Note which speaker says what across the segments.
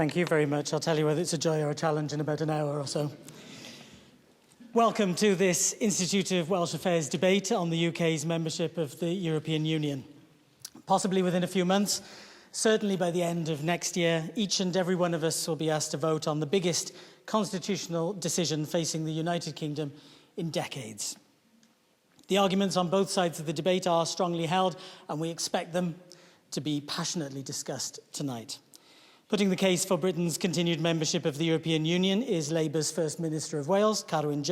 Speaker 1: Thank you very much. I'll tell you whether it's a joy or a challenge in about an hour or so. Welcome to this Institute of Welsh Affairs debate on the UK's membership of the European Union. Possibly within a few months, certainly by the end of next year, each and every one of us will be asked to vote on the biggest constitutional decision facing the United Kingdom in decades. The arguments on both sides of the debate are strongly held, and we expect them to be passionately discussed tonight. Putting the case for Britain's continued membership of the European Union is Labour's First Minister of Wales, Carwyn,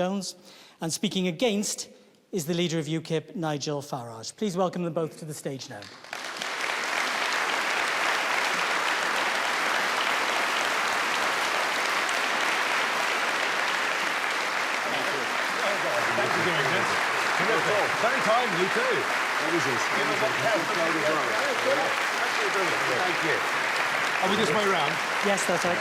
Speaker 1: and speaking against is the leader of UKIP, Nigel Farage. Please welcome them both to the stage now.
Speaker 2: Very time, you too. Thank you. Are we this way round?
Speaker 1: Yes, that's right.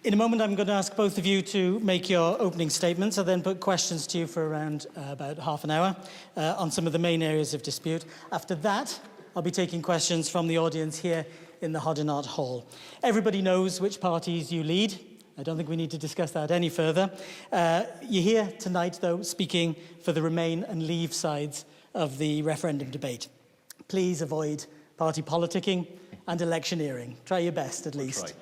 Speaker 1: In a moment, I'm going to ask both of you to make your opening statements. I'll then put questions to you for around about half an hour on some of the main areas of dispute. After that, I'll be taking questions from the audience here in the Hodinart Hall. Everybody knows which parties you lead. I don't think we need to discuss that any further. You're here tonight, though, speaking for the Remain and Leave sides of the referendum debate. Please avoid party politicking and electioneering. Try your best, at least.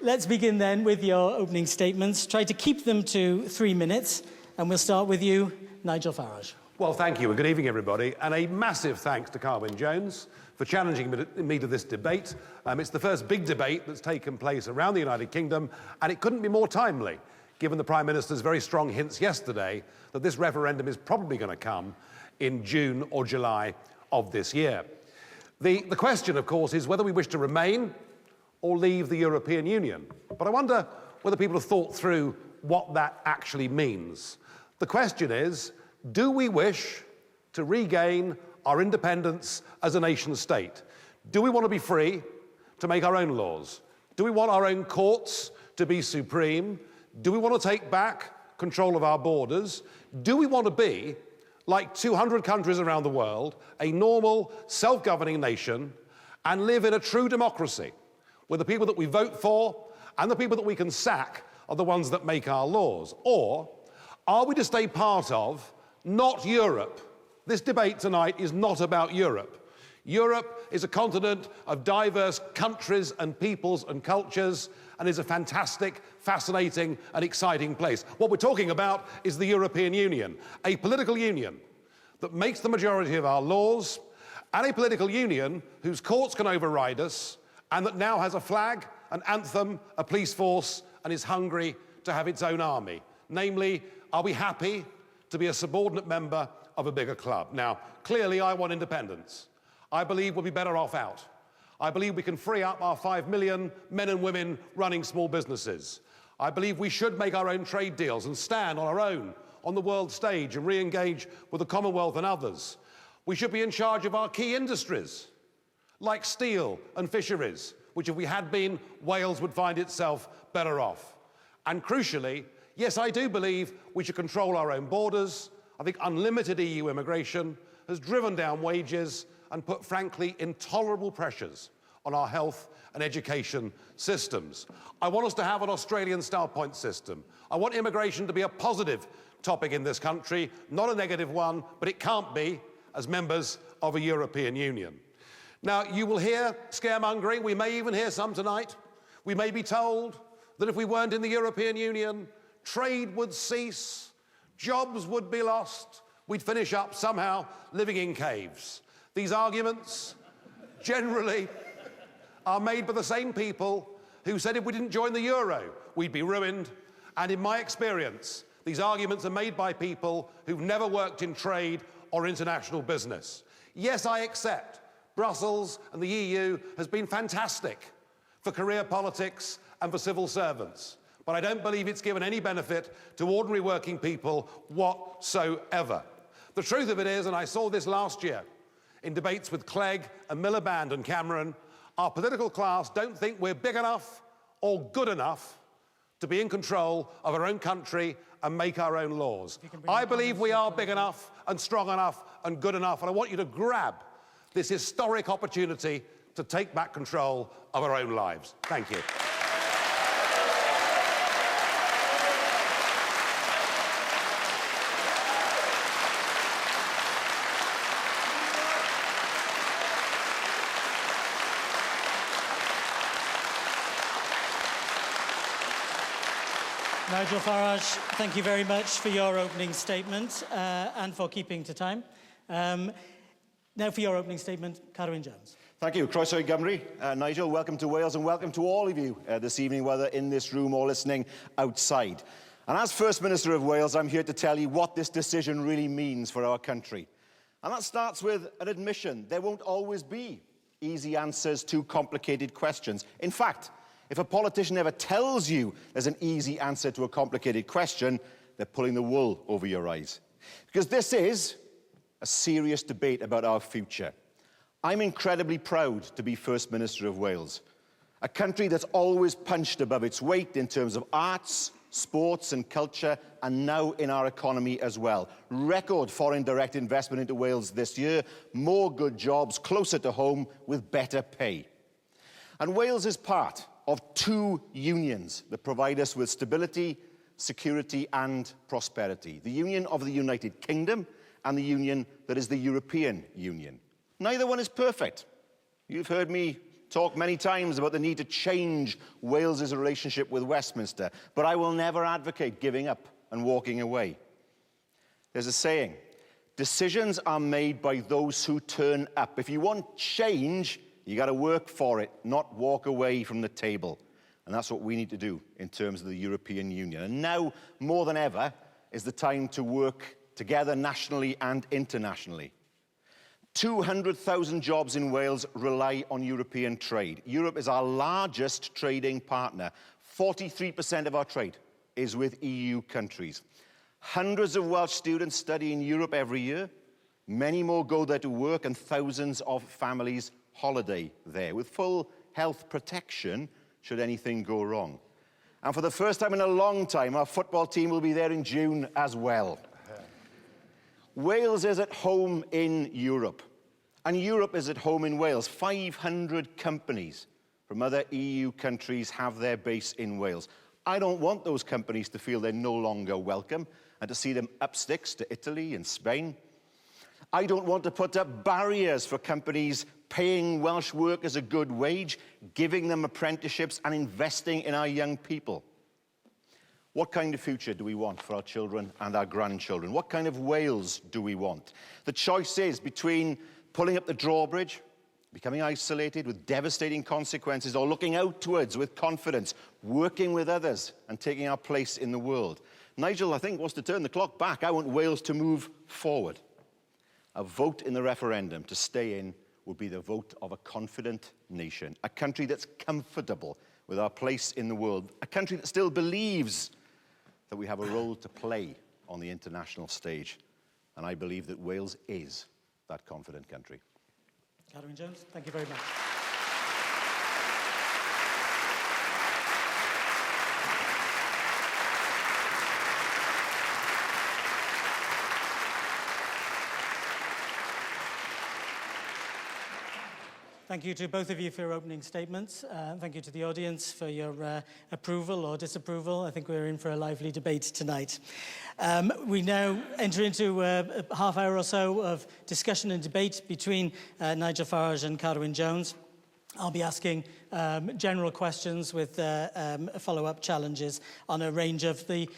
Speaker 1: Let's begin then with your opening statements. Try to keep them to 3 minutes, and we'll start with you, Nigel Farage.
Speaker 2: Well, thank you, and good evening, everybody. And a massive thanks to Carwyn Jones for challenging me to this debate. It's the first big debate that's taken place around the United Kingdom, and it couldn't be more timely, given the Prime Minister's very strong hints yesterday that this referendum is probably going to come in June or July of this year. The question, of course, is whether we wish to remain or leave the European Union. But I wonder whether people have thought through what that actually means. The question is, do we wish to regain our independence as a nation state? Do we want to be free to make our own laws? Do we want our own courts to be supreme? Do we want to take back control of our borders? Do we want to be, like 200 countries around the world, a normal, self-governing nation and live in a true democracy where the people that we vote for and the people that we can sack are the ones that make our laws? Or are we to stay part of, not Europe? This debate tonight is not about Europe. Europe is a continent of diverse countries and peoples and cultures and is a fantastic, fascinating and exciting place. What we're talking about is the European Union, a political union that makes the majority of our laws and a political union whose courts can override us and that now has a flag, an anthem, a police force and is hungry to have its own army. Namely, are we happy to be a subordinate member of a bigger club? Now, clearly I want independence. I believe we'll be better off out. I believe we can free up our 5 million men and women running small businesses. I believe we should make our own trade deals and stand on our own on the world stage and re-engage with the Commonwealth and others. We should be in charge of our key industries, like steel and fisheries, which if we had been, Wales would find itself better off. And crucially, yes, I do believe we should control our own borders. I think unlimited EU immigration has driven down wages and put, frankly, intolerable pressures on our health and education systems. I want us to have an Australian-style point system. I want immigration to be a positive topic in this country, not a negative one, but it can't be as members of a European Union. Now, you will hear scaremongering. We may even hear some tonight. We may be told that if we weren't in the European Union, trade would cease, jobs would be lost, we'd finish up somehow living in caves. These arguments generally are made by the same people who said if we didn't join the euro, we'd be ruined. And in my experience, these arguments are made by people who've never worked in trade or international business. Yes, I accept Brussels and the EU has been fantastic for career politics and for civil servants. But I don't believe it's given any benefit to ordinary working people whatsoever. The truth of it is, and I saw this last year in debates with Clegg and Miliband and Cameron, our political class don't think we're big enough or good enough to be in control of our own country and make our own laws. I believe we are big enough and strong enough and good enough. And I want you to grab this historic opportunity to take back control of our own lives. Thank you.
Speaker 1: Nigel Farage, thank you very much for your opening statement and for keeping to time. Now for your opening statement, Carwyn Jones.
Speaker 3: Thank you. Croeso i Gymru. Nigel, welcome to Wales and welcome to all of you this evening, whether in this room or listening outside. And as First Minister of Wales, I'm here to tell you what this decision really means for our country. And that starts with an admission. There won't always be easy answers to complicated questions. In fact, if a politician ever tells you there's an easy answer to a complicated question, they're pulling the wool over your eyes. Because this is a serious debate about our future. I'm incredibly proud to be First Minister of Wales, a country that's always punched above its weight in terms of arts, sports and culture, and now in our economy as well. Record foreign direct investment into Wales this year, more good jobs closer to home with better pay. And Wales is part of two unions that provide us with stability, security and prosperity. The union of the United Kingdom and the union that is the European Union. Neither one is perfect. You've heard me talk many times about the need to change Wales's relationship with Westminster, but I will never advocate giving up and walking away. There's a saying, decisions are made by those who turn up. If you want change, you got to work for it, not walk away from the table. And that's what we need to do in terms of the European Union. And now, more than ever, is the time to work together nationally and internationally. 200,000 jobs in Wales rely on European trade. Europe is our largest trading partner. 43% of our trade is with EU countries. Hundreds of Welsh students study in Europe every year. Many more go there to work, and thousands of families holiday there with full health protection should anything go wrong. And for the first time in a long time, our football team will be there in June as well. Wales is at home in Europe, and Europe is at home in Wales. 500 companies from other EU countries have their base in Wales. I don't want those companies to feel they're no longer welcome and to see them up sticks to Italy and Spain. I don't want to put up barriers for companies paying Welsh workers a good wage, giving them apprenticeships and investing in our young people. What kind of future do we want for our children and our grandchildren? What kind of Wales do we want? The choice is between pulling up the drawbridge, becoming isolated with devastating consequences, or looking outwards with confidence, working with others and taking our place in the world. Nigel, I think, wants to turn the clock back. I want Wales to move forward. A vote in the referendum to stay in would be the vote of a confident nation, a country that's comfortable with our place in the world, a country that still believes that we have a role to play on the international stage. And I believe that Wales is that confident country.
Speaker 1: Carwyn Jones, thank you very much. Thank you to both of you for your opening statements. Thank you to the audience for your approval or disapproval. I think we're in for a lively debate tonight. We now enter into a half hour or so of discussion and debate between Nigel Farage and Carwyn Jones. I'll be asking general questions with follow-up challenges on a range of the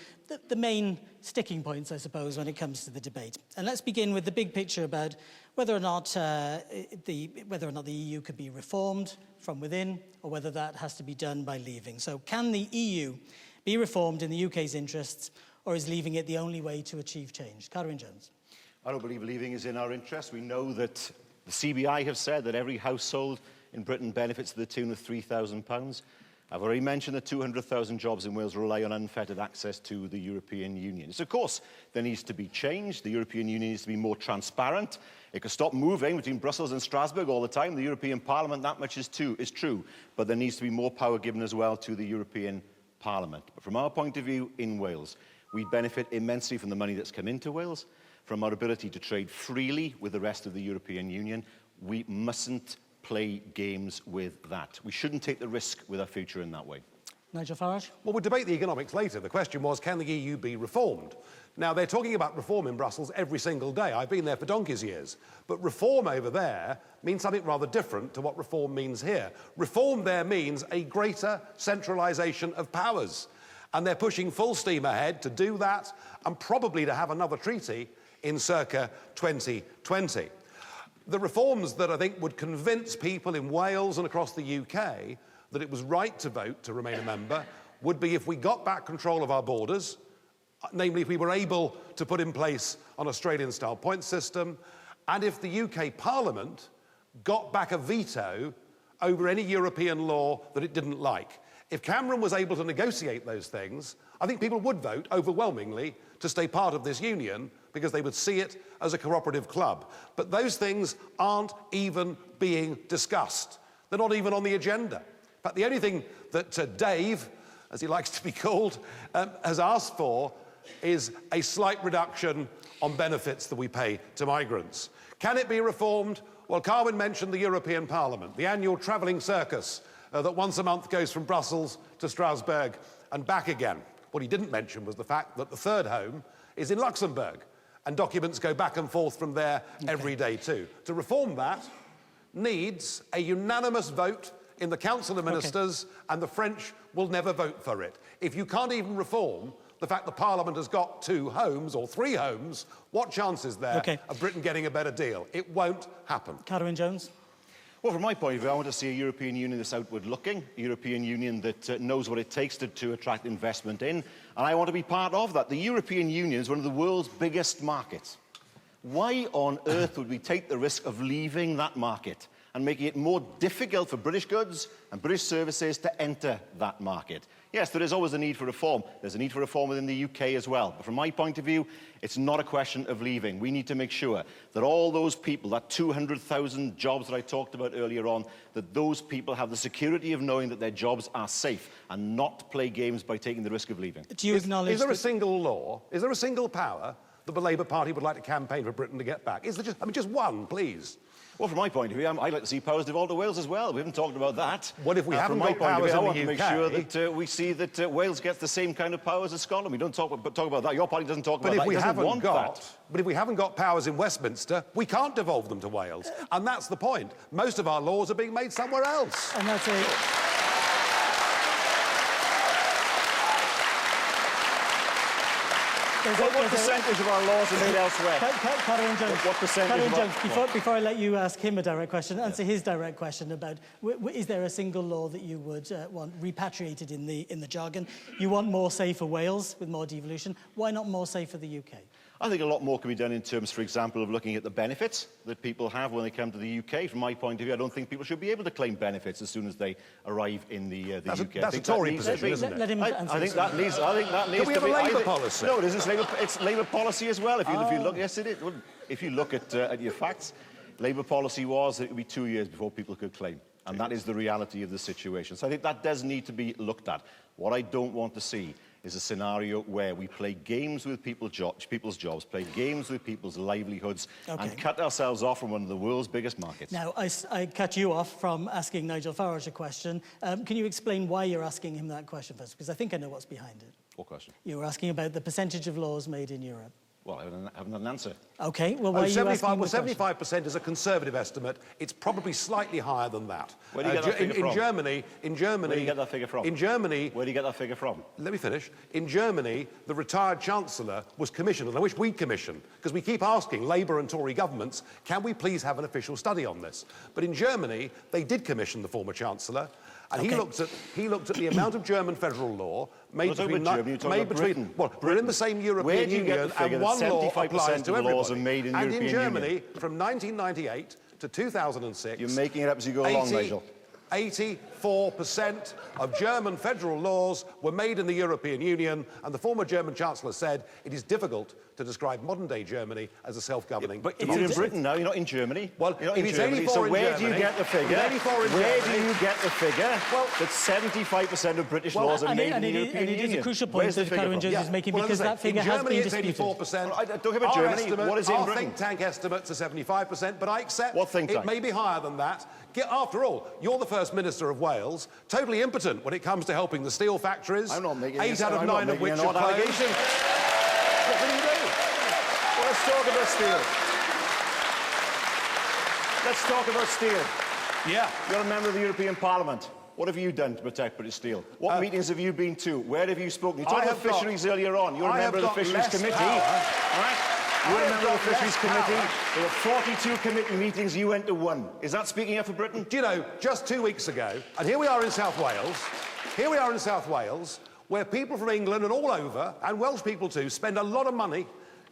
Speaker 1: main sticking points, I suppose, when it comes to the debate. And let's begin with the big picture about whether or not the EU could be reformed from within, or whether that has to be done by leaving. So can the EU be reformed in the UK's interests, or is leaving it the only way to achieve change? Carwyn Jones.
Speaker 3: I don't believe leaving is in our interest. We know that the CBI have said that every household in Britain benefits to the tune of £3,000. I've already mentioned that 200,000 jobs in Wales rely on unfettered access to the European Union. So, of course, there needs to be change. The European Union needs to be more transparent. It could stop moving between Brussels and Strasbourg all the time. The European Parliament, that much is true. But there needs to be more power given as well to the European Parliament. But from our point of view in Wales, we benefit immensely from the money that's come into Wales. from our ability to trade freely with the rest of the European Union. We mustn't play games with that. We shouldn't take the risk with our future in that way.
Speaker 1: Nigel Farage?
Speaker 2: Well, we'll debate the economics later. The question was, can the EU be reformed? Now, they're talking about reform in Brussels every single day. I've been there for donkey's years. But reform over there means something rather different to what reform means here. Reform there means a greater centralisation of powers. And they're pushing full steam ahead to do that and probably to have another treaty in circa 2020. The reforms that I think would convince people in Wales and across the UK that it was right to vote to remain a member would be if we got back control of our borders, namely if we were able to put in place an Australian-style point system, and if the UK Parliament got back a veto over any European law that it didn't like. If Cameron was able to negotiate those things, I think people would vote overwhelmingly to stay part of this union because they would see it as a cooperative club. But those things aren't even being discussed. They're not even on the agenda. In fact, the only thing that Dave, as he likes to be called, has asked for is a slight reduction on benefits that we pay to migrants. Can it be reformed? Well, Carwyn mentioned the European Parliament, the annual travelling circus that once a month goes from Brussels to Strasbourg and back again. What he didn't mention was the fact that the third home is in Luxembourg, and documents go back and forth from there every day too. To reform that needs a unanimous vote in the Council of Ministers, and the French will never vote for it. If you can't even reform the fact that Parliament has got 2 homes or 3 homes, what chance is there of Britain getting a better deal? It won't happen.
Speaker 1: Carwyn Jones?
Speaker 3: Well, from my point of view, I want to see a European Union that's outward-looking, a European Union that knows what it takes to attract investment in, and I want to be part of that. The European Union is one of the world's biggest markets. Why on earth would we take the risk of leaving that market and making it more difficult for British goods and British services to enter that market? Yes, there is always a need for reform. There's a need for reform within the UK as well. But from my point of view, it's not a question of leaving. We need to make sure that all those people, that 200,000 jobs that I talked about earlier on, that those people have the security of knowing that their jobs are safe and not play games by taking the risk of leaving.
Speaker 1: Do you acknowledge...
Speaker 2: Is there a single law, is there a single power that the Labour Party would like to campaign for Britain to get back? Is there just one, please?
Speaker 3: Well, from my point of view, I'd like to see powers devolved to Wales as well. We haven't talked about that.
Speaker 2: Well, if we haven't got powers in the UK...
Speaker 3: I want to make sure that we see that Wales gets the same kind of powers as Scotland. We don't talk about that. Your party doesn't talk about that.
Speaker 2: But if we haven't got powers in Westminster, we can't devolve them to Wales. And that's the point. Most of our laws are being made somewhere else.
Speaker 1: And that's a...
Speaker 3: What percentage of our laws are made elsewhere?
Speaker 1: Carwyn Jones.
Speaker 3: What percentage?
Speaker 1: Carwyn Jones, before I let you ask him a direct question, answer his direct question about is there a single law that you would want repatriated in the jargon? You want more say for Wales with more devolution. Why not more say for the UK?
Speaker 3: I think a lot more can be done in terms, for example, of looking at the benefits that people have when they come to the UK. From my point of view, I don't think people should be able to claim benefits as soon as they arrive in the UK.
Speaker 2: That's a Tory position, isn't it?
Speaker 1: Let him answer.
Speaker 3: I think that needs
Speaker 2: Can we have a Labour policy?
Speaker 3: No, it isn't. It's Labour policy as well. If you look, yes, it is. Well, if you look at your facts, Labour policy was that it would be 2 years before people could claim. And that is the reality of the situation. So I think that does need to be looked at. What I don't want to see is a scenario where we play games with people's jobs, play games with people's livelihoods, and cut ourselves off from one of the world's biggest markets.
Speaker 1: Now, I cut you off from asking Nigel Farage a question. Can you explain why you're asking him that question first? Because I think I know what's behind it.
Speaker 3: What question?
Speaker 1: You were asking about the percentage of laws made in Europe.
Speaker 3: Well, I haven't an answer.
Speaker 1: OK, well, why are you asking the question?
Speaker 2: 75% is a conservative estimate. It's probably slightly higher than that.
Speaker 3: Where do you get that figure from?
Speaker 2: In Germany...
Speaker 3: Where do you get that figure from?
Speaker 2: In Germany...
Speaker 3: Where do you get that figure from?
Speaker 2: Let me finish. In Germany, the retired Chancellor was commissioned, and I wish we'd commissioned, because we keep asking Labour and Tory governments, can we please have an official study on this? But in Germany, they did commission the former Chancellor, and he looked at the amount of German federal law made between... Well, we're in the same European Union, and one law applies to everybody. And in Germany, from 1998 to 2006...
Speaker 3: You're making it up as you go along, Nigel.
Speaker 2: 84% of German federal laws were made in the European Union, and the former German Chancellor said it is difficult to describe modern-day Germany as a self-governing
Speaker 3: But you're in Britain now, you're not in Germany.
Speaker 2: Well,
Speaker 3: you're not
Speaker 2: if
Speaker 3: in
Speaker 2: it's
Speaker 3: Germany.
Speaker 2: 84
Speaker 3: So
Speaker 2: in
Speaker 3: where do
Speaker 2: Germany,
Speaker 3: you get the figure?
Speaker 2: if it's 84 in
Speaker 3: Where do
Speaker 2: Germany-
Speaker 3: you get the figure
Speaker 2: Well,
Speaker 3: that 75% of British laws are made in the European
Speaker 1: and it
Speaker 3: Union?
Speaker 1: is a crucial point
Speaker 3: Where's the
Speaker 1: that
Speaker 3: figure
Speaker 1: Carwyn
Speaker 3: from?
Speaker 1: Jones is making,
Speaker 2: well,
Speaker 1: because
Speaker 2: as I
Speaker 1: that
Speaker 2: say,
Speaker 1: figure
Speaker 2: in
Speaker 1: has
Speaker 2: Germany
Speaker 1: been
Speaker 2: it's
Speaker 1: disputed.
Speaker 2: 84%.
Speaker 3: Well, I don't care about
Speaker 2: Our
Speaker 3: Germany.
Speaker 2: estimate-
Speaker 3: What is it in
Speaker 2: our
Speaker 3: Britain?
Speaker 2: think tank estimates are 75%, but I accept
Speaker 3: What think
Speaker 2: it
Speaker 3: tank?
Speaker 2: may be higher than that. After all, you're the First Minister of Wales, totally impotent when it comes to helping the steel factories.
Speaker 3: I'm not making
Speaker 2: 8 out of 9 of which are closed.
Speaker 3: allegation.
Speaker 2: What can you do?
Speaker 3: Well, let's talk about steel. Let's talk about steel.
Speaker 2: Yeah.
Speaker 3: You're a member of the European Parliament. What have you done to protect British steel? What meetings have you been to? Where have you spoken? You talked about fisheries earlier on. You're a member of the Fisheries Committee. All right? You're a member of the Fisheries Committee. There were 42 committee meetings. You went to 1. Is that speaking up for Britain?
Speaker 2: Do you know, just 2 weeks ago, and here we are in South Wales, where people from England and all over, and Welsh people too, spend a lot of money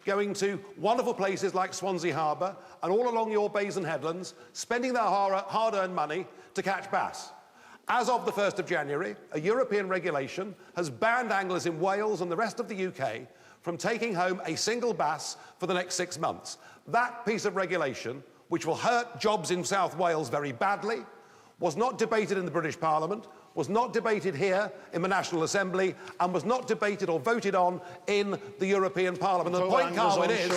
Speaker 2: going to wonderful places like Swansea Harbour and all along your bays and headlands, spending their hard-earned money to catch bass. As of the 1st of January, a European regulation has banned anglers in Wales and the rest of the UK from taking home a single bass for the next 6 months. That piece of regulation, which will hurt jobs in South Wales very badly, was not debated in the British Parliament, was not debated here in the National Assembly, and was not debated or voted on in the European Parliament. And the point, Carwyn, is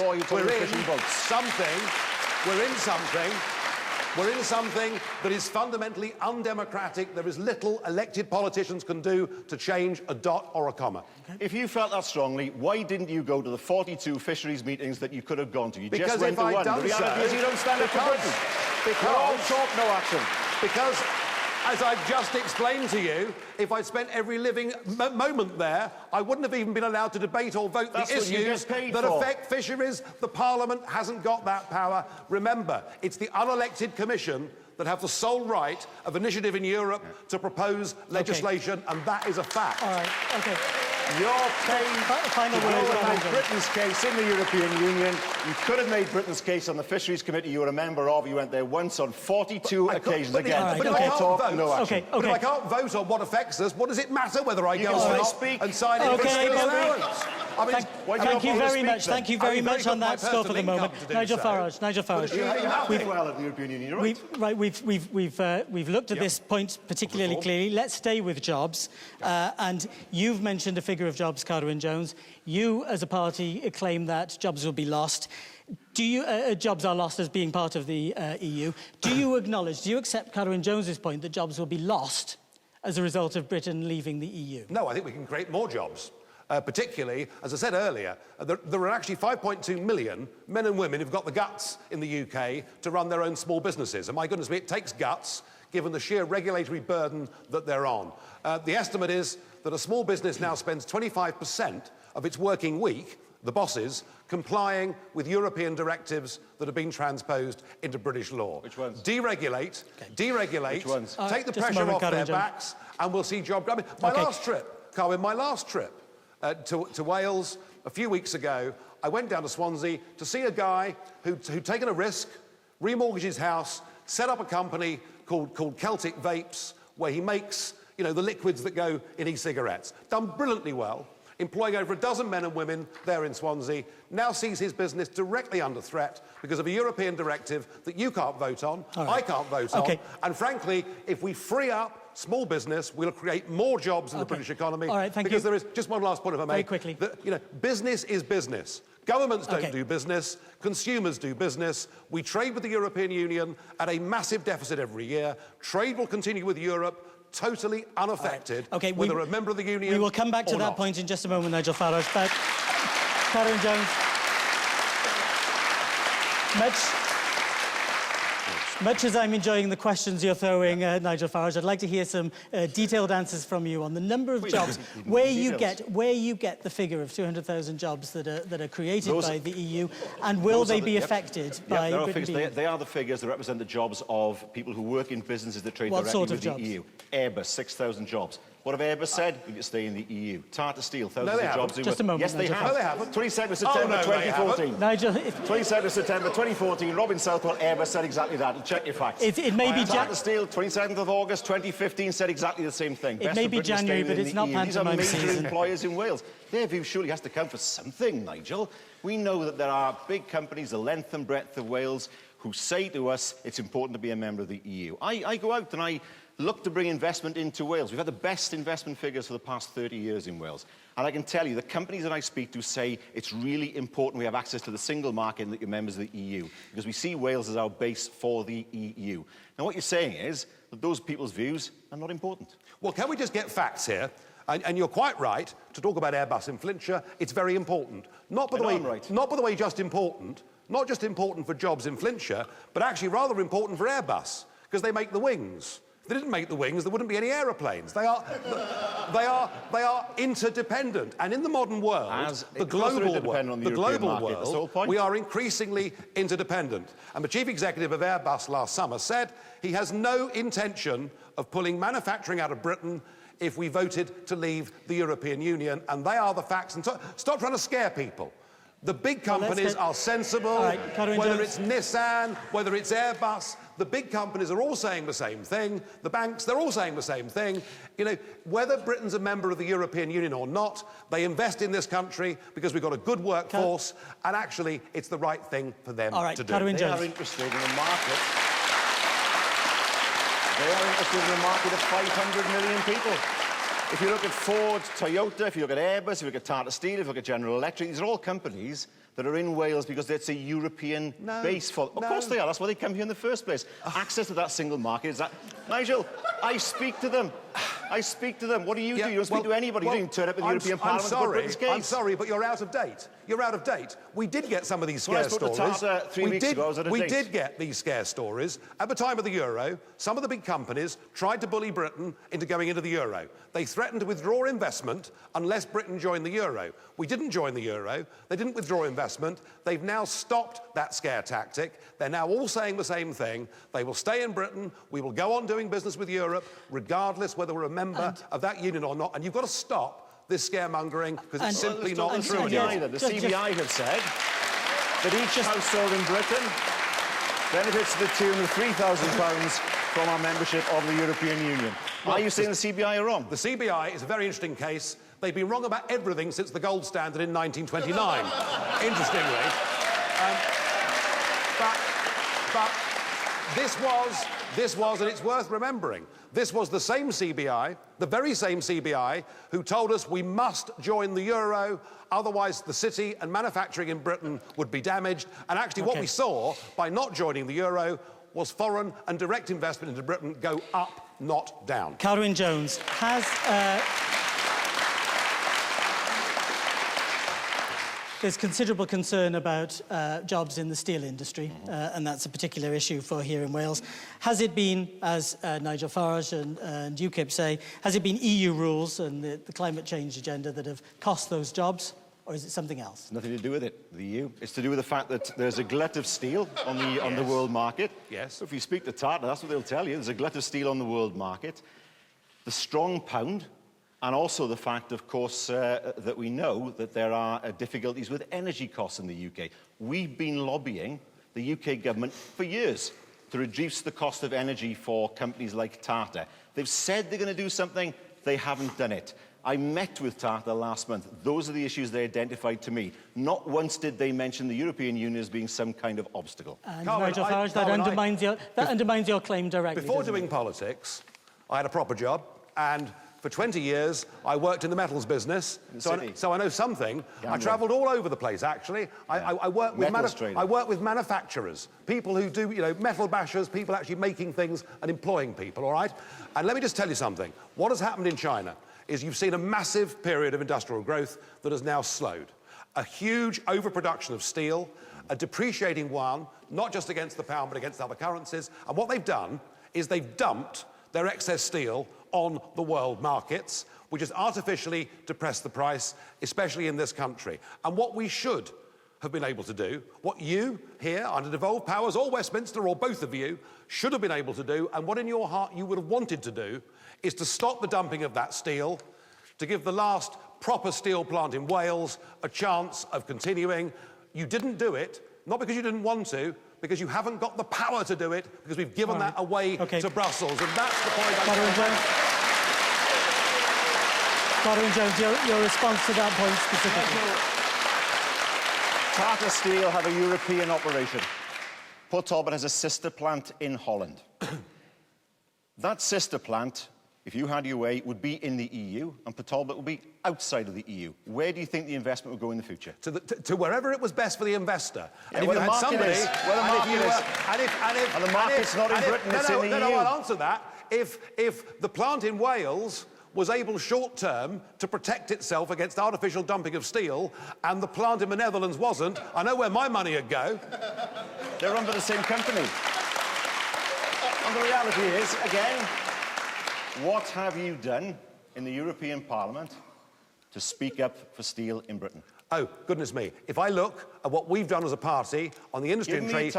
Speaker 2: we're in something that is fundamentally undemocratic. There is little elected politicians can do to change a dot or a comma.
Speaker 3: If you felt that strongly, why didn't you go to the 42 fisheries meetings that you could have gone to? You
Speaker 2: Because
Speaker 3: just went
Speaker 2: if
Speaker 3: to
Speaker 2: I'd
Speaker 3: one.
Speaker 2: done
Speaker 3: The reality
Speaker 2: so,
Speaker 3: is you don't stand up for Britain. You're all talk, no action.
Speaker 2: Because, as I've just explained to you, if I'd spent every living moment there, I wouldn't have even been allowed to debate or vote
Speaker 3: That's
Speaker 2: the
Speaker 3: what you
Speaker 2: issues
Speaker 3: get paid
Speaker 2: that
Speaker 3: for.
Speaker 2: affect fisheries. The Parliament hasn't got that power. Remember, it's the unelected Commission that have the sole right of initiative in Europe to propose legislation, and that is a fact.
Speaker 1: All right, okay.
Speaker 3: You're paid
Speaker 1: Final
Speaker 3: to
Speaker 1: word,
Speaker 3: go and
Speaker 1: Carwyn
Speaker 3: make
Speaker 1: Jones.
Speaker 3: Britain's case in the European Union. You could have made Britain's case on the Fisheries Committee you were a member of. You went there once on 42 occasions.
Speaker 2: But if
Speaker 3: Again,
Speaker 2: I
Speaker 3: no
Speaker 2: can't
Speaker 3: talk,
Speaker 2: vote,
Speaker 3: no action.
Speaker 1: Okay,
Speaker 2: But if I can't vote on what affects us, what does it matter whether I go
Speaker 3: can
Speaker 2: or
Speaker 3: still
Speaker 2: not
Speaker 3: speak.
Speaker 2: and sign in for
Speaker 1: Okay,
Speaker 2: steel
Speaker 1: but-
Speaker 2: allowance? I mean,
Speaker 3: why do
Speaker 1: Thank
Speaker 3: you
Speaker 1: you
Speaker 3: not want to
Speaker 1: very
Speaker 3: speak
Speaker 1: much.
Speaker 3: then?
Speaker 1: Thank you
Speaker 2: I
Speaker 1: very
Speaker 2: mean, very
Speaker 1: much
Speaker 2: good
Speaker 1: on that
Speaker 2: for my
Speaker 1: score for the
Speaker 2: personal
Speaker 1: moment.
Speaker 2: income to do
Speaker 1: Nigel
Speaker 2: so.
Speaker 1: Farage. Nigel Farage.
Speaker 3: You're nothing well at the European Union, you're right.
Speaker 1: We've looked at this point particularly clearly. Let's stay with jobs. And you've mentioned a figure of jobs, Carwyn Jones. You, as a party, claim that jobs will be lost. Do you, jobs are lost as being part of the EU. Do you accept Carwyn Jones's point that jobs will be lost as a result of Britain leaving the EU?
Speaker 2: No, I think we can create more jobs. Particularly, as I said earlier, there are actually 5.2 million men and women who've got the guts in the UK to run their own small businesses. And my goodness me, it takes guts, given the sheer regulatory burden that they're on. The estimate is that a small business now spends 25% of its working week, the bosses, complying with European directives that have been transposed into British law.
Speaker 3: Which ones?
Speaker 2: Deregulate,
Speaker 3: Which ones?
Speaker 2: take the
Speaker 1: Just a
Speaker 2: pressure
Speaker 1: moment,
Speaker 2: off their
Speaker 1: Carwyn Jones.
Speaker 2: backs, and we'll see job... I mean, my last trip, Carwyn, to Wales a few weeks ago, I went down to Swansea to see a guy who'd taken a risk, remortgaged his house, set up a company called Celtic Vapes, where he makes, you know, the liquids that go in e-cigarettes. Done brilliantly well, employing over a dozen men and women there in Swansea, now sees his business directly under threat because of a European directive that you can't vote on, I can't vote on, and frankly, if we free up small business, we'll create more jobs in the British economy.
Speaker 1: All right, thank
Speaker 2: because
Speaker 1: you.
Speaker 2: there is, just one last point if I may.
Speaker 1: Very quickly.
Speaker 2: You know, business is business. Governments don't do business, consumers do business. We trade with the European Union at a massive deficit every year. Trade will continue with Europe totally unaffected, whether a member of the Union
Speaker 1: We will come back to
Speaker 2: or
Speaker 1: that
Speaker 2: not.
Speaker 1: point in just a moment, Nigel Farage. But Carwyn Jones, much as I'm enjoying the questions you're throwing, Nigel Farage, I'd like to hear some detailed answers from you on the number of jobs, where you get the figure of 200,000 jobs that are created by the EU, and will they be affected by Britain being...
Speaker 3: They are the figures that represent the jobs of people who work in businesses that trade
Speaker 1: What
Speaker 3: directly
Speaker 1: sort of
Speaker 3: with the
Speaker 1: jobs?
Speaker 3: EU. Airbus, 6,000 jobs. What have Airbus said? We need to stay in the EU. Tata Steel, thousands
Speaker 2: they
Speaker 3: of jobs.
Speaker 2: haven't.
Speaker 1: Just a moment,
Speaker 3: Yes, they
Speaker 1: Nigel.
Speaker 3: have.
Speaker 2: No, they haven't.
Speaker 3: 22nd of September
Speaker 2: no, they
Speaker 3: 2014.
Speaker 1: Nigel,
Speaker 3: 22nd of September 2014, Robin Southwell, Airbus said exactly that. Check your facts.
Speaker 1: it may be
Speaker 3: Tata Steel, 27th of August 2015, said exactly the same thing.
Speaker 1: It may be January, but it's not pantomime
Speaker 3: These are major
Speaker 1: season.
Speaker 3: employers in Wales. Their view surely has to count for something, Nigel. We know that there are big companies, the length and breadth of Wales, who say to us it's important to be a member of the EU. I go out and I look to bring investment into Wales. We've had the best investment figures for the past 30 years in Wales. And I can tell you, the companies that I speak to say it's really important we have access to the single market and that you're members of the EU, because we see Wales as our base for the EU. Now, what you're saying is that those people's views are not important.
Speaker 2: Well, can we just get facts here? And you're quite right to talk about Airbus in Flintshire. It's very important. Not by the way just important, not just important for jobs in Flintshire, but actually rather important for Airbus, because they make the wings. If they didn't make the wings, there wouldn't be any aeroplanes. They are interdependent. And in the modern world, the global world, we are increasingly interdependent. And the chief executive of Airbus last summer said he has no intention of pulling manufacturing out of Britain if we voted to leave the European Union. And they are the facts. And stop trying to scare people. The big companies are sensible, whether it's Nissan, whether it's Airbus. The big companies are all saying the same thing. The banks, they're all saying the same thing. You know, whether Britain's a member of the European Union or not, they invest in this country because we've got a good workforce, and actually it's the right thing for them to do.
Speaker 1: Carwyn
Speaker 3: They are interested in a market. They are interested in a market of 500 million people. If you look at Ford, Toyota, if you look at Airbus, if you look at Tata Steel, if you look at General Electric, these are all companies that are in Wales because it's a European base for... Of course they are. That's why they come here in the first place. Access to that single market is that... Nigel, I speak to them. I speak to them. What do? You don't speak to anybody. You don't even turn up in the European Parliament for Britain's case.
Speaker 2: I'm sorry, but you're out of date. You're out of date. We did get some of these scare stories.
Speaker 3: Tata 3 weeks ago, I was out of date.
Speaker 2: We did get these scare stories. At the time of the euro, some of the big companies tried to bully Britain into going into the euro. They threatened to withdraw investment unless Britain joined the euro. We didn't join the euro. They didn't withdraw investment. They've now stopped that scare tactic. They're now all saying the same thing. They will stay in Britain. We will go on doing business with Europe, regardless whether we're a member of that union or not. And you've got to stop this scaremongering, because it's simply not true anymore.
Speaker 3: The CBI have said that each household in Britain benefits to the tune of £3,000 from our membership of the European Union. Are you saying the CBI are wrong?
Speaker 2: The CBI is a very interesting case. They've been wrong about everything since the gold standard in 1929, interestingly. But this was, and it's worth remembering, this was the same CBI, the very same CBI, who told us we must join the euro, otherwise the city and manufacturing in Britain would be damaged. And actually what we saw by not joining the euro was foreign and direct investment into Britain go up, not down.
Speaker 1: Carwyn Jones, there's considerable concern about jobs in the steel industry, and that's a particular issue for here in Wales. Has it been, as Nigel Farage and UKIP say, has it been EU rules and the climate change agenda that have cost those jobs, or is it something else?
Speaker 3: Nothing to do with it, the EU. It's to do with the fact that there's a glut of steel on the world market.
Speaker 2: Yes.
Speaker 3: So if you speak to Tata, that's what they'll tell you. There's a glut of steel on the world market. The strong pound, and also the fact, of course, that we know that there are difficulties with energy costs in the UK. We've been lobbying the UK government for years to reduce the cost of energy for companies like Tata. They've said they're going to do something, they haven't done it. I met with Tata last month. Those are the issues they identified to me. Not once did they mention the European Union as being some kind of obstacle.
Speaker 1: And Nigel Farage, that undermines your claim directly.
Speaker 2: Before doing politics, I had a proper job, and for 20 years, I worked in the metals business, so I know something. I travelled all over the place, actually. I work with manufacturers, people who do, metal bashers, people actually making things and employing people, all right? And let me just tell you something. What has happened in China is you've seen a massive period of industrial growth that has now slowed. A huge overproduction of steel, a depreciating yuan, not just against the pound, but against other currencies. And what they've done is they've dumped their excess steel on the world markets, which has artificially depressed the price, especially in this country. And what we should have been able to do, what you here under devolved powers or Westminster or both of you should have been able to do, and what in your heart you would have wanted to do, is to stop the dumping of that steel, to give the last proper steel plant in Wales a chance of continuing. You didn't do it, not because you didn't want to, because you haven't got the power to do it, because we've given that away to Brussels, and that's the point I'm
Speaker 1: Carwyn Jones. Carwyn Jones, your response to that point specifically.
Speaker 3: Tata Steel have a European operation. Port Talbot has a sister plant in Holland. That sister plant, if you had your way, would be in the EU, and Port Talbot would be outside of the EU. Where do you think the investment would go in the future?
Speaker 2: To wherever it was best for the investor.
Speaker 3: Yeah,
Speaker 2: and
Speaker 3: where
Speaker 2: if you
Speaker 3: the
Speaker 2: had
Speaker 3: market
Speaker 2: somebody,
Speaker 3: is. Where the market is. And the market's not in Britain, it's in the EU.
Speaker 2: No, I'll answer that. If the plant in Wales was able short-term to protect itself against artificial dumping of steel, and the plant in the Netherlands wasn't, I know where my money would go.
Speaker 3: They're run by the same company. And the reality is, again, what have you done in the European Parliament to speak up for steel in Britain?
Speaker 2: Oh, goodness me. If I look at what we've done as a party on the Industry and Trade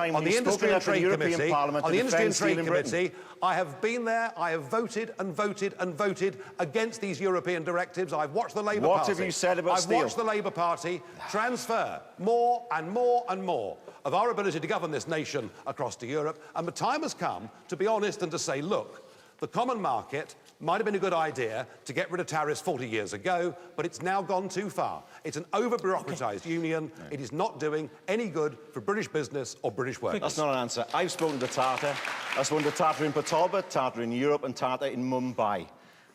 Speaker 2: Committee, I have been there, I have voted and voted and voted against these European directives. I've watched the Labour Party.
Speaker 3: What have you said about steel?
Speaker 2: I've watched the Labour Party transfer more and more and more of our ability to govern this nation across to Europe, and the time has come to be honest and to say, look, the common market might have been a good idea to get rid of tariffs 40 years ago, but it's now gone too far. It's an over-bureaucratised union. It is not doing any good for British business or British workers.
Speaker 3: That's not an answer. I've spoken to Tata. I've spoken to Tata in Port Talbot, Tata in Europe, and Tata in Mumbai.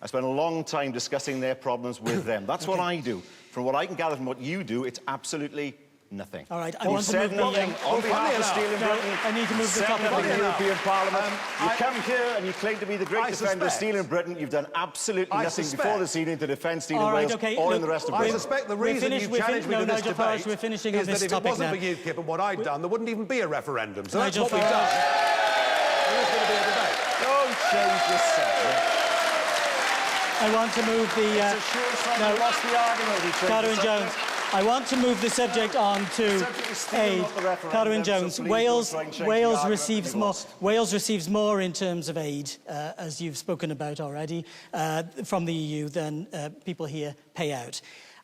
Speaker 3: I spent a long time discussing their problems with them. That's what I do. From what I can gather from what you do, it's absolutely nothing.
Speaker 1: All right, I want to move
Speaker 3: nothing on behalf of steel in Britain.
Speaker 1: I need to move the topic
Speaker 3: in the
Speaker 1: on.
Speaker 3: European Parliament. You come here and you claim to be the great defender of steel in Britain. You've done absolutely nothing before this evening to defend steel in Wales or in the rest of Britain.
Speaker 2: I suspect the reason you challenged me to this
Speaker 1: Nigel Farage,
Speaker 2: debate
Speaker 1: is
Speaker 2: that if it wasn't for UKIP and what I'd done, there wouldn't even be a referendum. So that's what we've done. There is going to be a debate.
Speaker 3: Don't change this subject.
Speaker 1: I want to move the...
Speaker 3: It's a sure sign we lost the argument.
Speaker 1: Carwyn Jones. I want to move the subject on to aid. Carwyn Jones, Wales receives more in terms of aid, as you've spoken about already, from the EU than people here pay out.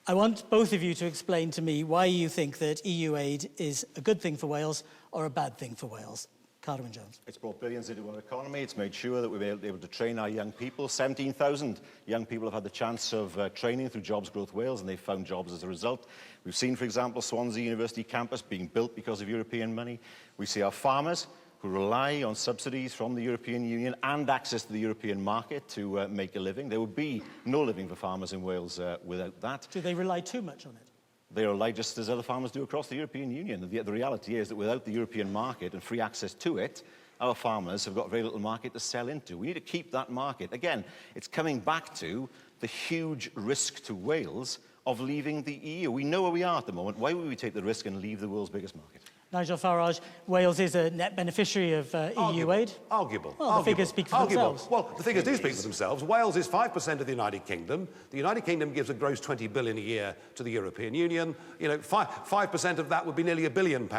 Speaker 1: I want both of you to explain to me why you think that EU aid is a good thing for Wales or a bad thing for Wales. Carwyn Jones.
Speaker 3: It's brought billions into our economy. It's made sure that we've been able to train our young people. 17,000 young people have had the chance of training through Jobs Growth Wales, and they've found jobs as a result. We've seen, for example, Swansea University campus being built because of European money. We see our farmers who rely on subsidies from the European Union and access to the European market to make a living. There would be no living for farmers in Wales without that.
Speaker 1: Do they rely too much on it?
Speaker 3: They rely just as other farmers do across the European Union. The reality is that without the European market and free access to it, our farmers have got very little market to sell into. We need to keep that market. Again, it's coming back to the huge risk to Wales of leaving the EU. We know where we are at the moment. Why would we take the risk and leave the world's biggest market?
Speaker 1: Nigel Farage, Wales is a net beneficiary of EU aid.
Speaker 2: Arguable.
Speaker 1: Well, the figures speak for themselves.
Speaker 2: Well, the figures do speak for themselves. Wales is 5% of the United Kingdom. The United Kingdom gives a gross 20 billion a year to the European Union. You know, 5% of that would be nearly £1 billion.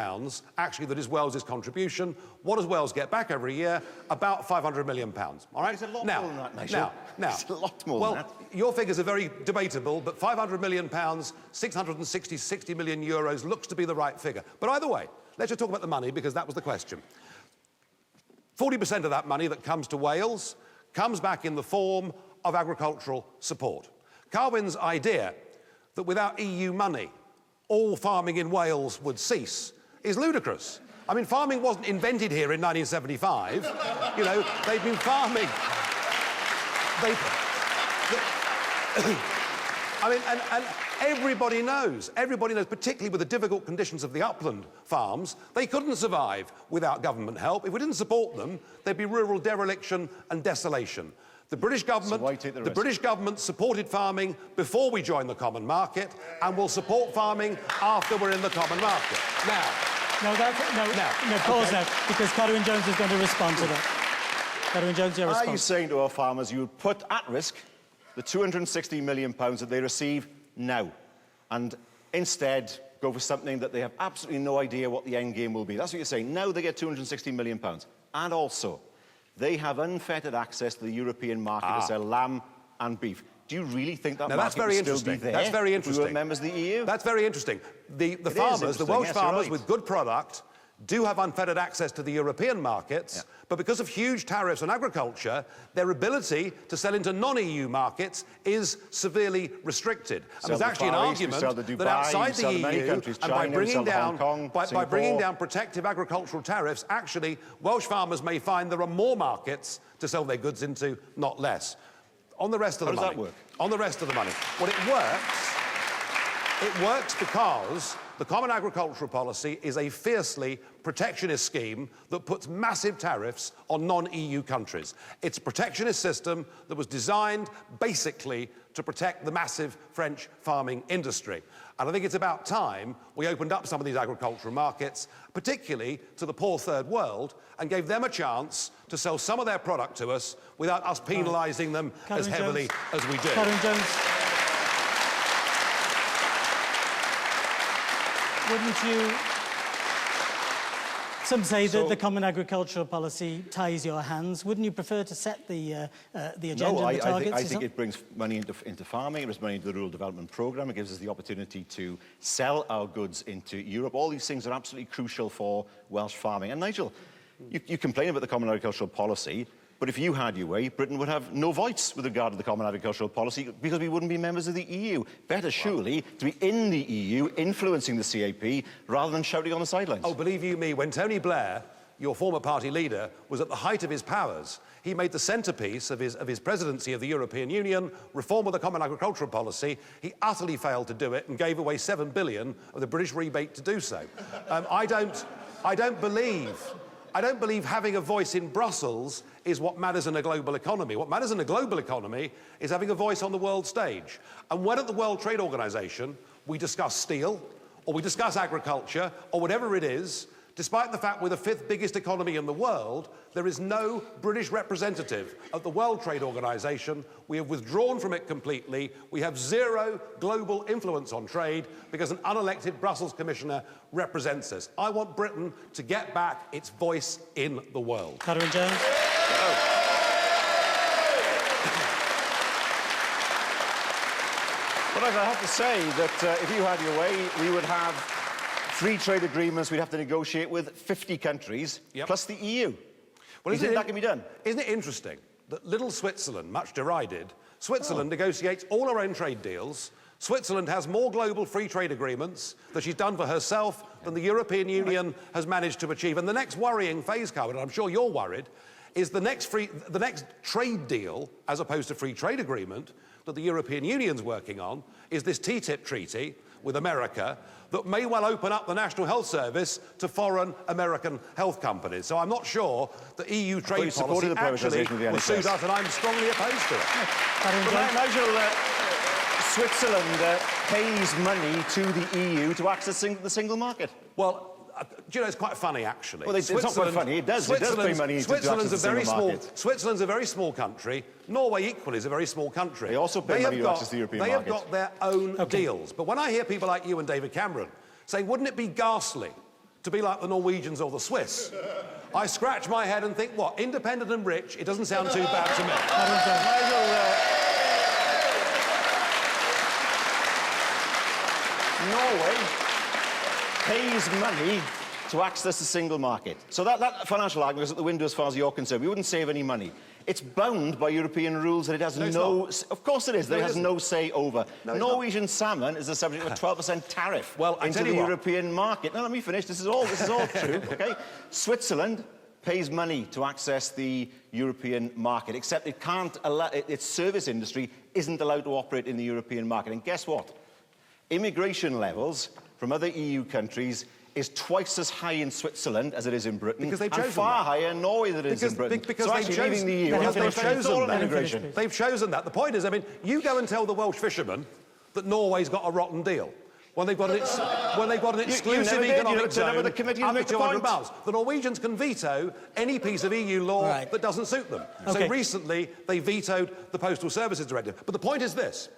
Speaker 2: Actually, that is Wales's contribution. What does Wales get back every year? About £500 million. All right?
Speaker 3: It's a lot more than that, Nigel.
Speaker 2: Now,
Speaker 3: it's a lot more than that.
Speaker 2: Your figures are very debatable, but £500 million, 60 million euros looks to be the right figure. But either way, let's just talk about the money, because that was the question. 40% of that money that comes to Wales comes back in the form of agricultural support. Carwyn's idea that without EU money, all farming in Wales would cease is ludicrous. I mean, farming wasn't invented here in 1975. You know, they've been farming. I mean, and everybody knows, particularly with the difficult conditions of the upland farms, they couldn't survive without government help. If we didn't support them, there'd be rural dereliction and desolation. The British government supported farming before we joined the common market, and will support farming after we're in the common market. Now,
Speaker 1: pause now, because Carwyn Jones is going to respond to that. Carwyn Jones, your response.
Speaker 3: Are you saying to our farmers you would put at risk the £260 million that they receive now? And instead go for something that they have absolutely no idea what the end game will be. That's what you're saying. Now they get £260 million. And also, they have unfettered access to the European market to sell lamb and beef. Do you really think that market will still be there?
Speaker 2: That's very interesting.
Speaker 3: If we were members of the EU?
Speaker 2: That's very interesting. The farmers, the Welsh farmers with good product, do have unfettered access to the European markets, but because of huge tariffs on agriculture, their ability to sell into non-EU markets is severely restricted. And there's actually an argument that outside the EU, and by bringing down protective agricultural tariffs, actually, Welsh farmers may find there are more markets to sell their goods into, not less. On the rest of the money.
Speaker 3: How does that work?
Speaker 2: On the rest of the money. Well, it works because the Common Agricultural Policy is a fiercely protectionist scheme that puts massive tariffs on non-EU countries. It's a protectionist system that was designed basically to protect the massive French farming industry. And I think it's about time we opened up some of these agricultural markets, particularly to the poor third world, and gave them a chance to sell some of their product to us without us penalising them as heavily as we do.
Speaker 1: Carwyn Jones. Wouldn't you... Some say that the Common Agricultural Policy ties your hands. Wouldn't you prefer to set the agenda and the targets?
Speaker 3: I think it brings money into farming, it brings money into the Rural Development Programme, it gives us the opportunity to sell our goods into Europe. All these things are absolutely crucial for Welsh farming. And Nigel, you complain about the Common Agricultural Policy, but if you had your way, Britain would have no voice with regard to the Common Agricultural Policy because we wouldn't be members of the EU. Better, surely, to be in the EU, influencing the CAP, rather than shouting on the sidelines.
Speaker 2: Oh, believe you me, when Tony Blair, your former party leader, was at the height of his powers, he made the centrepiece of his presidency of the European Union, reform of the Common Agricultural Policy. He utterly failed to do it and gave away £7 billion of the British rebate to do so. I don't believe having a voice in Brussels is what matters in a global economy. What matters in a global economy is having a voice on the world stage. And when at the World Trade Organization we discuss steel, or we discuss agriculture, or whatever it is, despite the fact we're the 5th biggest economy in the world, there is no British representative at the World Trade Organization. We have withdrawn from it completely. We have zero global influence on trade because an unelected Brussels commissioner represents us. I want Britain to get back its voice in the world.
Speaker 1: Carwyn Jones.
Speaker 3: But I have to say that if you had your way, we would have free trade agreements we'd have to negotiate with 50 countries, plus the EU. Well, you think that can be done?
Speaker 2: Isn't it interesting that little Switzerland, much derided, Switzerland negotiates all her own trade deals. Switzerland has more global free trade agreements that she's done for herself than the European Union has managed to achieve. And the next worrying phase, Carwyn, and I'm sure you're worried, is the next trade deal, as opposed to free trade agreement, that the European Union's working on, is this TTIP treaty with America that may well open up the National Health Service to foreign American health companies. So I'm not sure the EU trade policy actually will suit us, and I'm strongly opposed to it.
Speaker 3: But Nigel, Switzerland pays money to the EU to access the single market.
Speaker 2: Well, do you know, it's quite funny, actually.
Speaker 3: Well, it's not quite funny. It does pay money to access the single market.
Speaker 2: Switzerland's a very small country. Norway, equally, is a very small country.
Speaker 3: They also pay money to access the European market.
Speaker 2: They have got their own deals. But when I hear people like you and David Cameron saying, wouldn't it be ghastly to be like the Norwegians or the Swiss, I scratch my head and think, what, independent and rich? It doesn't sound too bad to me.
Speaker 3: Norway pays money to access the single market. So that financial argument is at the window as far as you're concerned. We wouldn't save any money. It's bound by European rules that it has no... Of course it is. That it has no say over. Norwegian salmon is the subject of a 12% tariff into the European market. Now, let me finish. This is all true, OK? Switzerland pays money to access the European market, except it can't allow... Its service industry isn't allowed to operate in the European market. And guess what? Immigration levels from other EU countries is twice as high in Switzerland as it is in Britain,
Speaker 2: because they've
Speaker 3: and far higher in Norway than it is in Britain.
Speaker 2: Because
Speaker 3: so
Speaker 2: they've
Speaker 3: actually leaving the EU,
Speaker 2: they've chosen that.
Speaker 3: Immigration.
Speaker 2: They've chosen that. The point is, I mean, you go and tell the Welsh fishermen that Norway's got a rotten deal when they've got an exclusive economic zone up to 200 miles. The Norwegians can veto any piece of EU law that doesn't suit them. So recently, they vetoed the Postal Services Directive. But the point is this.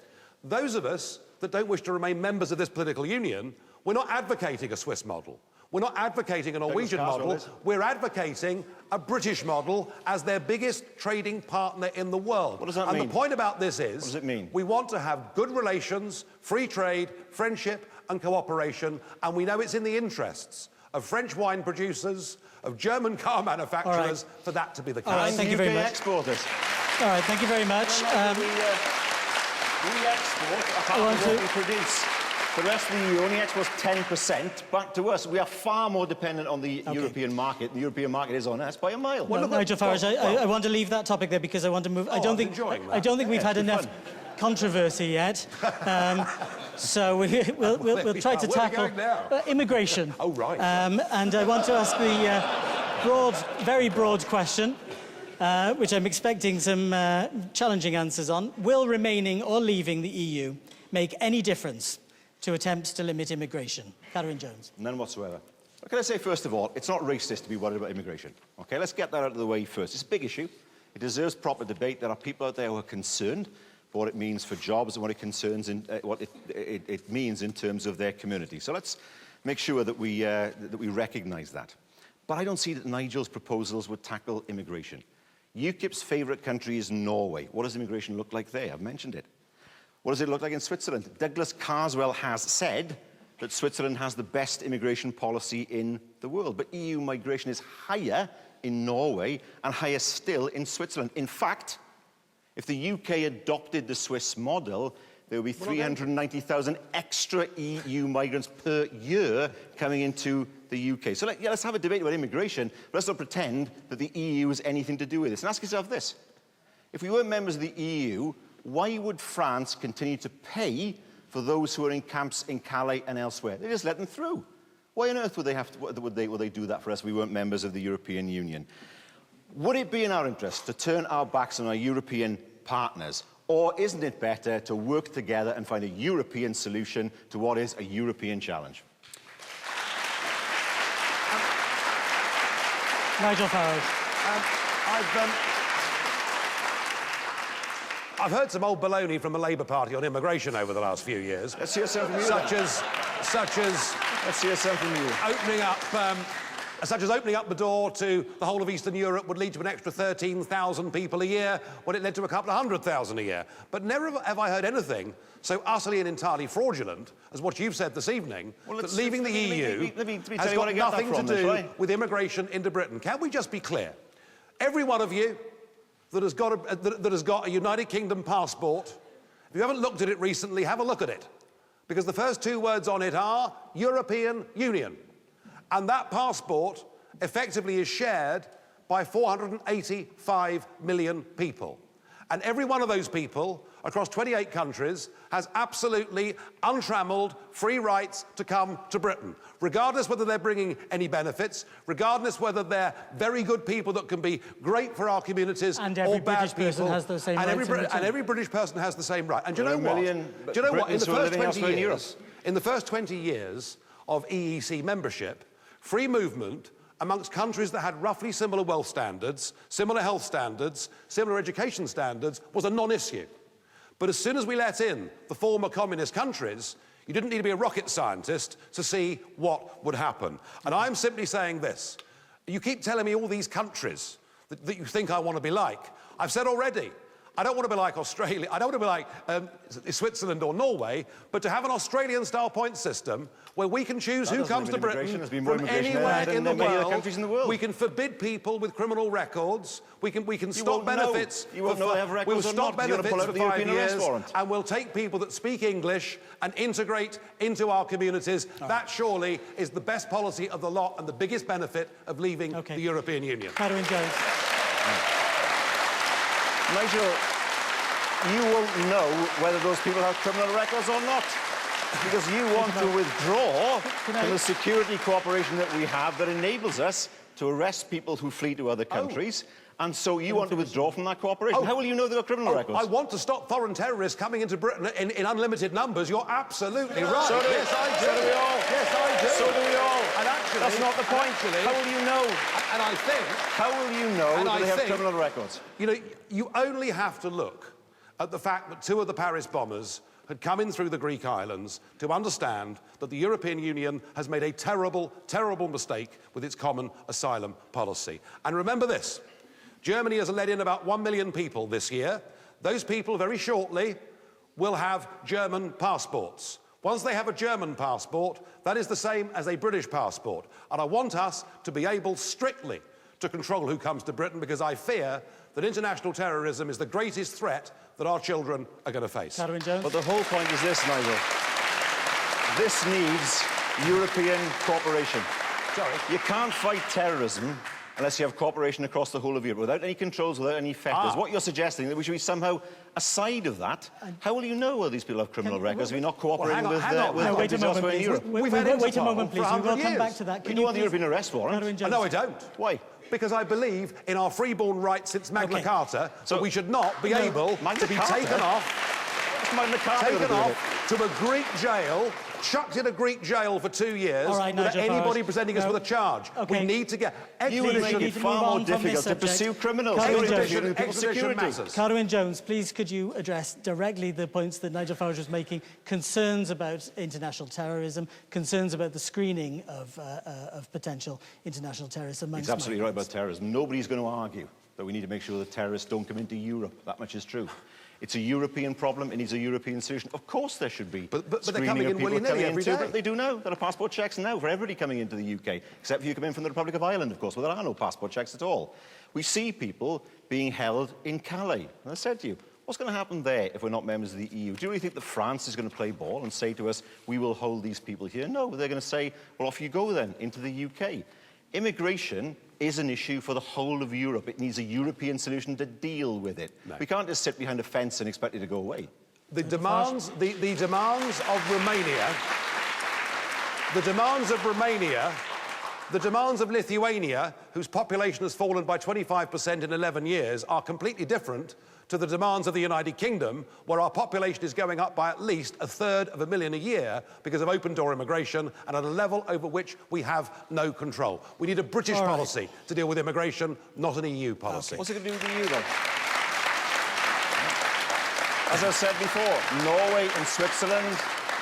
Speaker 2: Those of us that don't wish to remain members of this political union, we're not advocating a Swiss model. We're not advocating a Norwegian model. We're advocating a British model as their biggest trading partner in the world.
Speaker 3: What does that mean?
Speaker 2: And the point about this is,
Speaker 3: what does it mean?
Speaker 2: We want to have good relations, free trade, friendship and cooperation, and we know it's in the interests of French wine producers, of German car manufacturers, for that to be the case.
Speaker 1: All right, thank you very much.
Speaker 3: Exporters.
Speaker 1: All right, thank you very much.
Speaker 3: We export half of what we produce. The rest of the EU only exports 10% back to us. We are far more dependent on the European market. The European market is on us by a mile.
Speaker 1: Well, Nigel Farage, I want to leave that topic there because I want to move. I don't think we've had enough controversy yet. So we'll try to tackle immigration.
Speaker 2: Oh, right.
Speaker 1: And I want to ask the very broad question, which I'm expecting some challenging answers on. Will remaining or leaving the EU make any difference to attempts to limit immigration? Carwyn Jones.
Speaker 3: None whatsoever. What can I say, first of all, it's not racist to be worried about immigration. OK, let's get that out of the way first. It's a big issue. It deserves proper debate. There are people out there who are concerned for what it means for jobs and what it means in terms of their community. So let's make sure that we recognise that. But I don't see that Nigel's proposals would tackle immigration. UKIP's favourite country is Norway. What does immigration look like there? I've mentioned it. What does it look like in Switzerland? Douglas Carswell has said that Switzerland has the best immigration policy in the world. But EU migration is higher in Norway and higher still in Switzerland. In fact, if the UK adopted the Swiss model, there would be 390,000 extra EU migrants per year coming into the UK. So let's have a debate about immigration, but let's not pretend that the EU has anything to do with this. And ask yourself this. If we weren't members of the EU, why would France continue to pay for those who are in camps in Calais and elsewhere? They just let them through. Why on earth would they do that for us if we weren't members of the European Union? Would it be in our interest to turn our backs on our European partners? Or isn't it better to work together and find a European solution to what is a European challenge?
Speaker 1: Nigel Farage.
Speaker 2: I've heard some old baloney from the Labour Party on immigration over the last few years.
Speaker 3: Let's hear some from you.
Speaker 2: Such as
Speaker 3: let's hear some from you.
Speaker 2: Opening up the door to the whole of Eastern Europe would lead to an extra 13,000 people a year when it led to a couple of 100,000 a year. But never have I heard anything so utterly and entirely fraudulent as what you've said this evening, that leaving the EU has got nothing to do with immigration into Britain. Can we just be clear? Every one of you that has got a United Kingdom passport, if you haven't looked at it recently, have a look at it. Because the first two words on it are European Union. And that passport effectively is shared by 485 million people. And every one of those people across 28 countries has absolutely untrammelled free rights to come to Britain, regardless whether they're bringing any benefits, regardless whether they're very good people that can be great for our communities or bad people. And every British person has the same right. And every British person has the same right. And do you know what? Do you know what? In the first 20 years of EEC membership, free movement amongst countries that had roughly similar wealth standards, similar health standards, similar education standards was a non-issue. But as soon as we let in the former communist countries, you didn't need to be a rocket scientist to see what would happen. And I'm simply saying this. You keep telling me all these countries that you think I want to be like. I've said already, I don't want to be like Australia, I don't want to be like Switzerland or Norway, but to have an Australian-style point system where we can choose who comes to Britain from anywhere in the world. We can forbid people with criminal records. We can stop benefits. We'll stop benefits for 5 years, and we'll take people that speak English and integrate into our communities. That surely is the best policy of the lot and the biggest benefit of leaving the European Union.
Speaker 1: Carwyn Jones.
Speaker 3: Nigel, you won't know whether those people have criminal records or not, because you want to withdraw from the security cooperation that we have that enables us to arrest people who flee to other countries. And so you want to withdraw from that cooperation. How will you know they've got criminal records?
Speaker 2: I want to stop foreign terrorists coming into Britain in unlimited numbers. You're absolutely right.
Speaker 3: So do we.
Speaker 2: Yes, I do.
Speaker 3: So do we all.
Speaker 2: Yes, I do.
Speaker 3: So do we all.
Speaker 2: And actually,
Speaker 3: that's not the point. How will you know?
Speaker 2: And I think...
Speaker 3: How will you know that they have criminal records?
Speaker 2: You know, you only have to look at the fact that 2 of the Paris bombers had come in through the Greek islands to understand that the European Union has made a terrible, terrible mistake with its common asylum policy. And remember this, Germany has let in about 1 million people this year. Those people very shortly will have German passports. Once they have a German passport, that is the same as a British passport. And I want us to be able strictly to control who comes to Britain, because I fear that international terrorism is the greatest threat that our children are going to face.
Speaker 1: Carwyn Jones.
Speaker 3: But the whole point is this, Nigel. This needs European cooperation.
Speaker 2: Sorry.
Speaker 3: You can't fight terrorism unless you have cooperation across the whole of Europe, without any controls, without any factors. What you're suggesting, that we should be somehow aside of that. How will you know whether these people have criminal records if you're not cooperating with countries elsewhere in Europe?
Speaker 1: Wait a moment, please. We will come back to that.
Speaker 3: You don't want the European arrest warrant?
Speaker 2: No, I don't.
Speaker 3: Why?
Speaker 2: Because I believe in our freeborn right since Magna Carta, so we should not be able to be taken off to a Greek jail, chucked in a Greek jail for 2 years, without anybody presenting us with a charge. We need to get
Speaker 3: You would make it far more difficult to pursue criminals.
Speaker 2: Extradition matters.
Speaker 1: Carwyn Jones, please could you address directly the points that Nigel Farage was making, concerns about international terrorism, concerns about the screening of potential international terrorists amongst
Speaker 3: He's absolutely right about terrorism. Nobody's going to argue that we need to make sure that terrorists don't come into Europe. That much is true. It's a European problem. It needs a European solution. Of course there should be.
Speaker 2: But they're coming in willy-nilly every day.
Speaker 3: They do now. There are passport checks now for everybody coming into the UK, except if you come in from the Republic of Ireland, of course, where there are no passport checks at all. We see people being held in Calais. And I said to you, what's going to happen there if we're not members of the EU? Do you really think that France is going to play ball and say to us, we will hold these people here? No, they're going to say, well, off you go then, into the UK. Immigration is an issue for the whole of Europe. It needs a European solution to deal with it. No. We can't just sit behind a fence and expect it to go away.
Speaker 2: The demands of Romania, the demands of Lithuania, whose population has fallen by 25% in 11 years, are completely different to the demands of the United Kingdom, where our population is going up by at least 1/3 a year because of open-door immigration and at a level over which we have no control. We need a British policy to deal with immigration, not an EU policy.
Speaker 3: What's it going to do with the EU, then? As I said before, Norway and Switzerland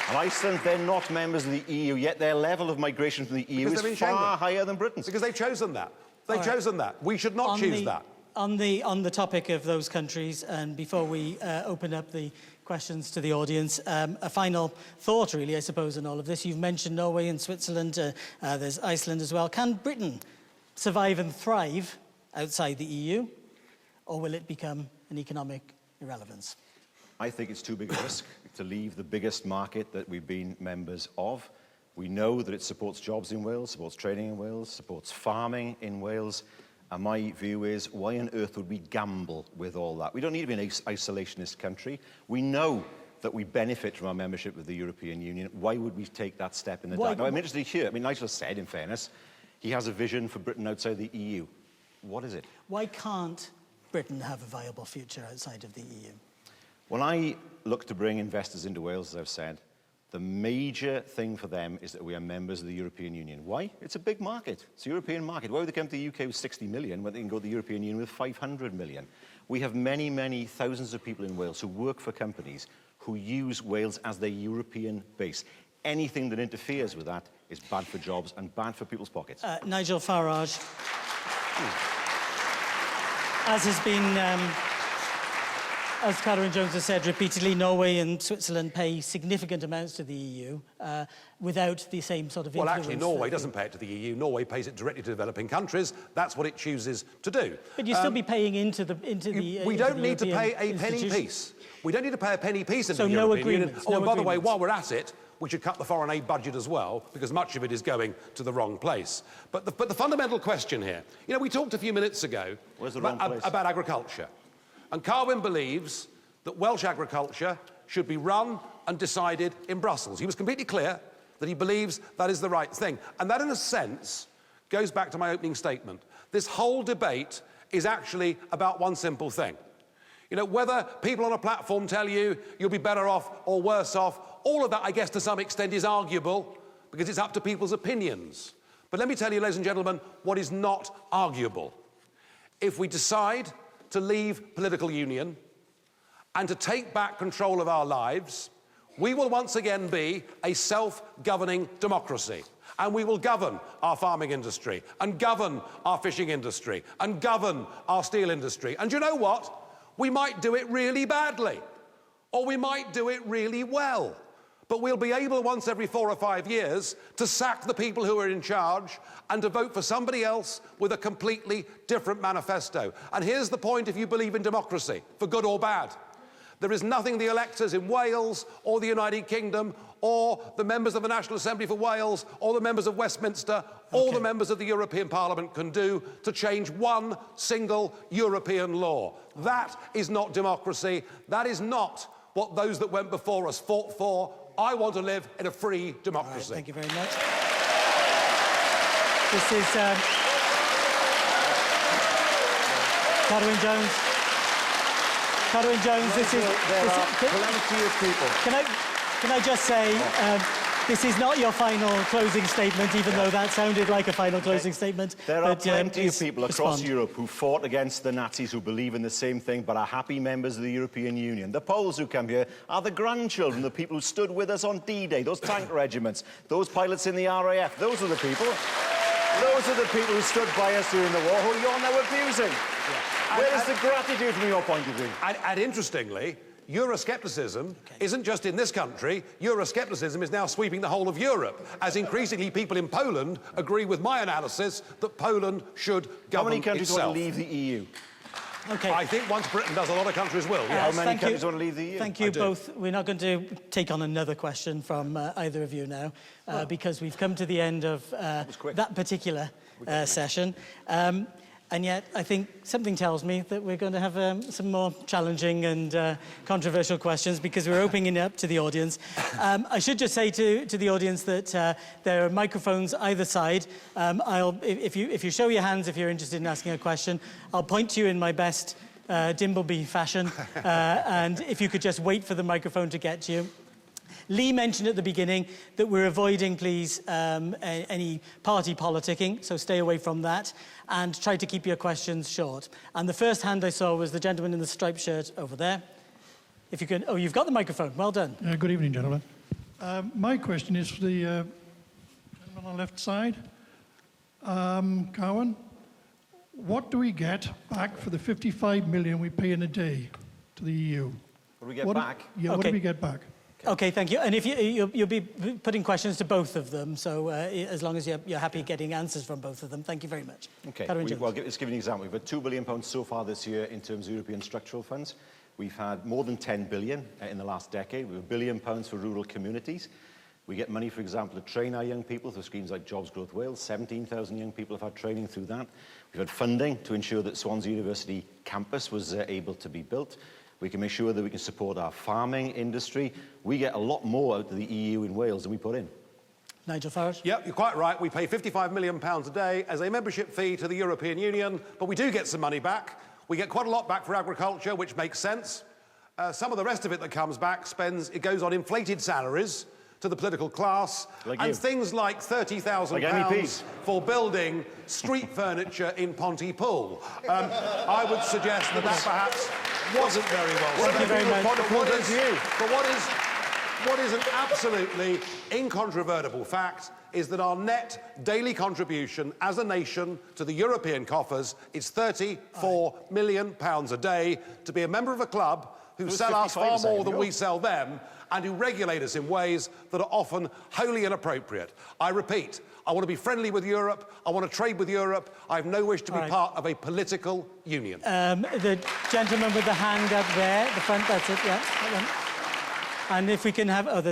Speaker 3: and Iceland, they're not members of the EU, yet their level of migration from the EU is far higher than Britain's.
Speaker 2: Because they've chosen that. They've chosen that. We should not choose that.
Speaker 1: On the topic of those countries, and before we open up the questions to the audience, a final thought, really, I suppose, in all of this. You've mentioned Norway and Switzerland. There's Iceland as well. Can Britain survive and thrive outside the EU, or will it become an economic irrelevance?
Speaker 3: I think it's too big a risk to leave the biggest market that we've been members of. We know that it supports jobs in Wales, supports training in Wales, supports farming in Wales. And my view is, why on earth would we gamble with all that? We don't need to be an isolationist country. We know that we benefit from our membership of the European Union. Why would we take that step in the dark? Now, I'm interested to hear. I mean, Nigel said, in fairness, he has a vision for Britain outside the EU. What is it?
Speaker 1: Why can't Britain have a viable future outside of the EU?
Speaker 3: When I look to bring investors into Wales, as I've said, the major thing for them is that we are members of the European Union. Why? It's a big market. It's a European market. Why would they come to the UK with 60 million when they can go to the European Union with 500 million? We have many, many thousands of people in Wales who work for companies who use Wales as their European base. Anything that interferes with that is bad for jobs and bad for people's pockets.
Speaker 1: Nigel Farage, as has been... As Carwyn Jones has said repeatedly, Norway and Switzerland pay significant amounts to the EU without the same sort of influence.
Speaker 2: Well, actually, Norway doesn't pay it to the EU. Norway pays it directly to developing countries. That's what it chooses to do.
Speaker 1: But you still be paying into the
Speaker 2: We don't need to pay a penny piece. We don't need to pay a penny piece into the
Speaker 1: no
Speaker 2: European Union.
Speaker 1: agreements.
Speaker 2: Oh, and by the way, while we're at it, we should cut the foreign aid budget as well, because much of it is going to the wrong place. But the fundamental question here, you know, we talked a few minutes ago about agriculture. And Carwyn believes that Welsh agriculture should be run and decided in Brussels. He was completely clear that he believes that is the right thing. And that, in a sense, goes back to my opening statement. This whole debate is actually about one simple thing. You know, whether people on a platform tell you you'll be better off or worse off, all of that, I guess, to some extent is arguable, because it's up to people's opinions. But let me tell you, ladies and gentlemen, what is not arguable. If we decide to leave political union and to take back control of our lives, we will once again be a self-governing democracy. And we will govern our farming industry, and govern our fishing industry, and govern our steel industry. And you know what? We might do it really badly, or we might do it really well. But we'll be able once every 4 or 5 years to sack the people who are in charge and to vote for somebody else with a completely different manifesto. And here's the point if you believe in democracy, for good or bad. There is nothing the electors in Wales or the United Kingdom or the members of the National Assembly for Wales or the members of Westminster or the members of the European Parliament can do to change one single European law. That is not democracy. That is not what those that went before us fought for. I want to live in a free democracy.
Speaker 1: Thank you very much. This is Carwyn Jones. Carwyn Jones, this is...
Speaker 3: There are plenty of people.
Speaker 1: Can I just say, this is not your final closing statement, even though that sounded like a final closing statement.
Speaker 3: There are plenty of
Speaker 1: please
Speaker 3: people across Europe who fought against the Nazis, who believe in the same thing, but are happy members of the European Union. The Poles who come here are the grandchildren, the people who stood with us on D-Day, those tank regiments, those pilots in the RAF. Those are the people. Those are the people who stood by us during the war, who you're now abusing. Yeah. Where is the gratitude from your point of view?
Speaker 2: And interestingly, Euroscepticism isn't just in this country. Euroscepticism is now sweeping the whole of Europe, as increasingly people in Poland agree with my analysis that Poland should govern itself.
Speaker 3: How many countries want to leave the EU?
Speaker 1: Okay.
Speaker 2: I think once Britain does, a lot of countries will.
Speaker 3: How many countries want to leave the EU?
Speaker 1: Thank you both. We're not going to take on another question from either of you now, because we've come to the end of that particular session. And yet, I think something tells me that we're going to have some more challenging and controversial questions, because we're opening it up to the audience. I should just say to the audience that there are microphones either side. If you show your hands if you're interested in asking a question, I'll point to you in my best Dimbleby fashion, and if you could just wait for the microphone to get to you. Lee mentioned at the beginning that we're avoiding, please, any party politicking, so stay away from that, and try to keep your questions short. And the first hand I saw was the gentleman in the striped shirt over there. If you can... Oh, you've got the microphone. Well done.
Speaker 4: Good evening, gentlemen. My question is for the gentleman on the left side. Carwyn, what do we get back for the 55 million we pay in a day to the EU?
Speaker 3: What do we get back?
Speaker 4: Yeah, what do we get back?
Speaker 1: Okay, thank you. And if you'll be putting questions to both of them, so as long as you're happy getting answers from both of them, thank you very much.
Speaker 3: Okay. Well, let's give you an example. We've had £2 billion so far this year in terms of European structural funds. We've had more than 10 billion in the last decade. We have £1 billion for rural communities. We get money, for example, to train our young people through schemes like Jobs Growth Wales. 17,000 young people have had training through that. We've had funding to ensure that Swansea University campus was able to be built. We can make sure that we can support our farming industry. We get a lot more out of the EU in Wales than we put in.
Speaker 1: Nigel Farage?
Speaker 2: Yep, you're quite right. We pay £55 million a day as a membership fee to the European Union, but we do get some money back. We get quite a lot back for agriculture, which makes sense. Some of the rest of it that comes back goes on inflated salaries to the political class, and things like £30,000 for building street furniture in Pontypool. I would suggest that perhaps wasn't very well.
Speaker 1: Thank you very much.
Speaker 2: But what is an absolutely incontrovertible fact is that our net daily contribution as a nation to the European coffers is £34 million a day to be a member of a club who sell us far more than we sell them, and who regulate us in ways that are often wholly inappropriate. I repeat, I want to be friendly with Europe, I want to trade with Europe, I have no wish to be part of a political union.
Speaker 1: The gentleman with the hand up there, the front, that's it, yeah. That one. And if we can have... Oh,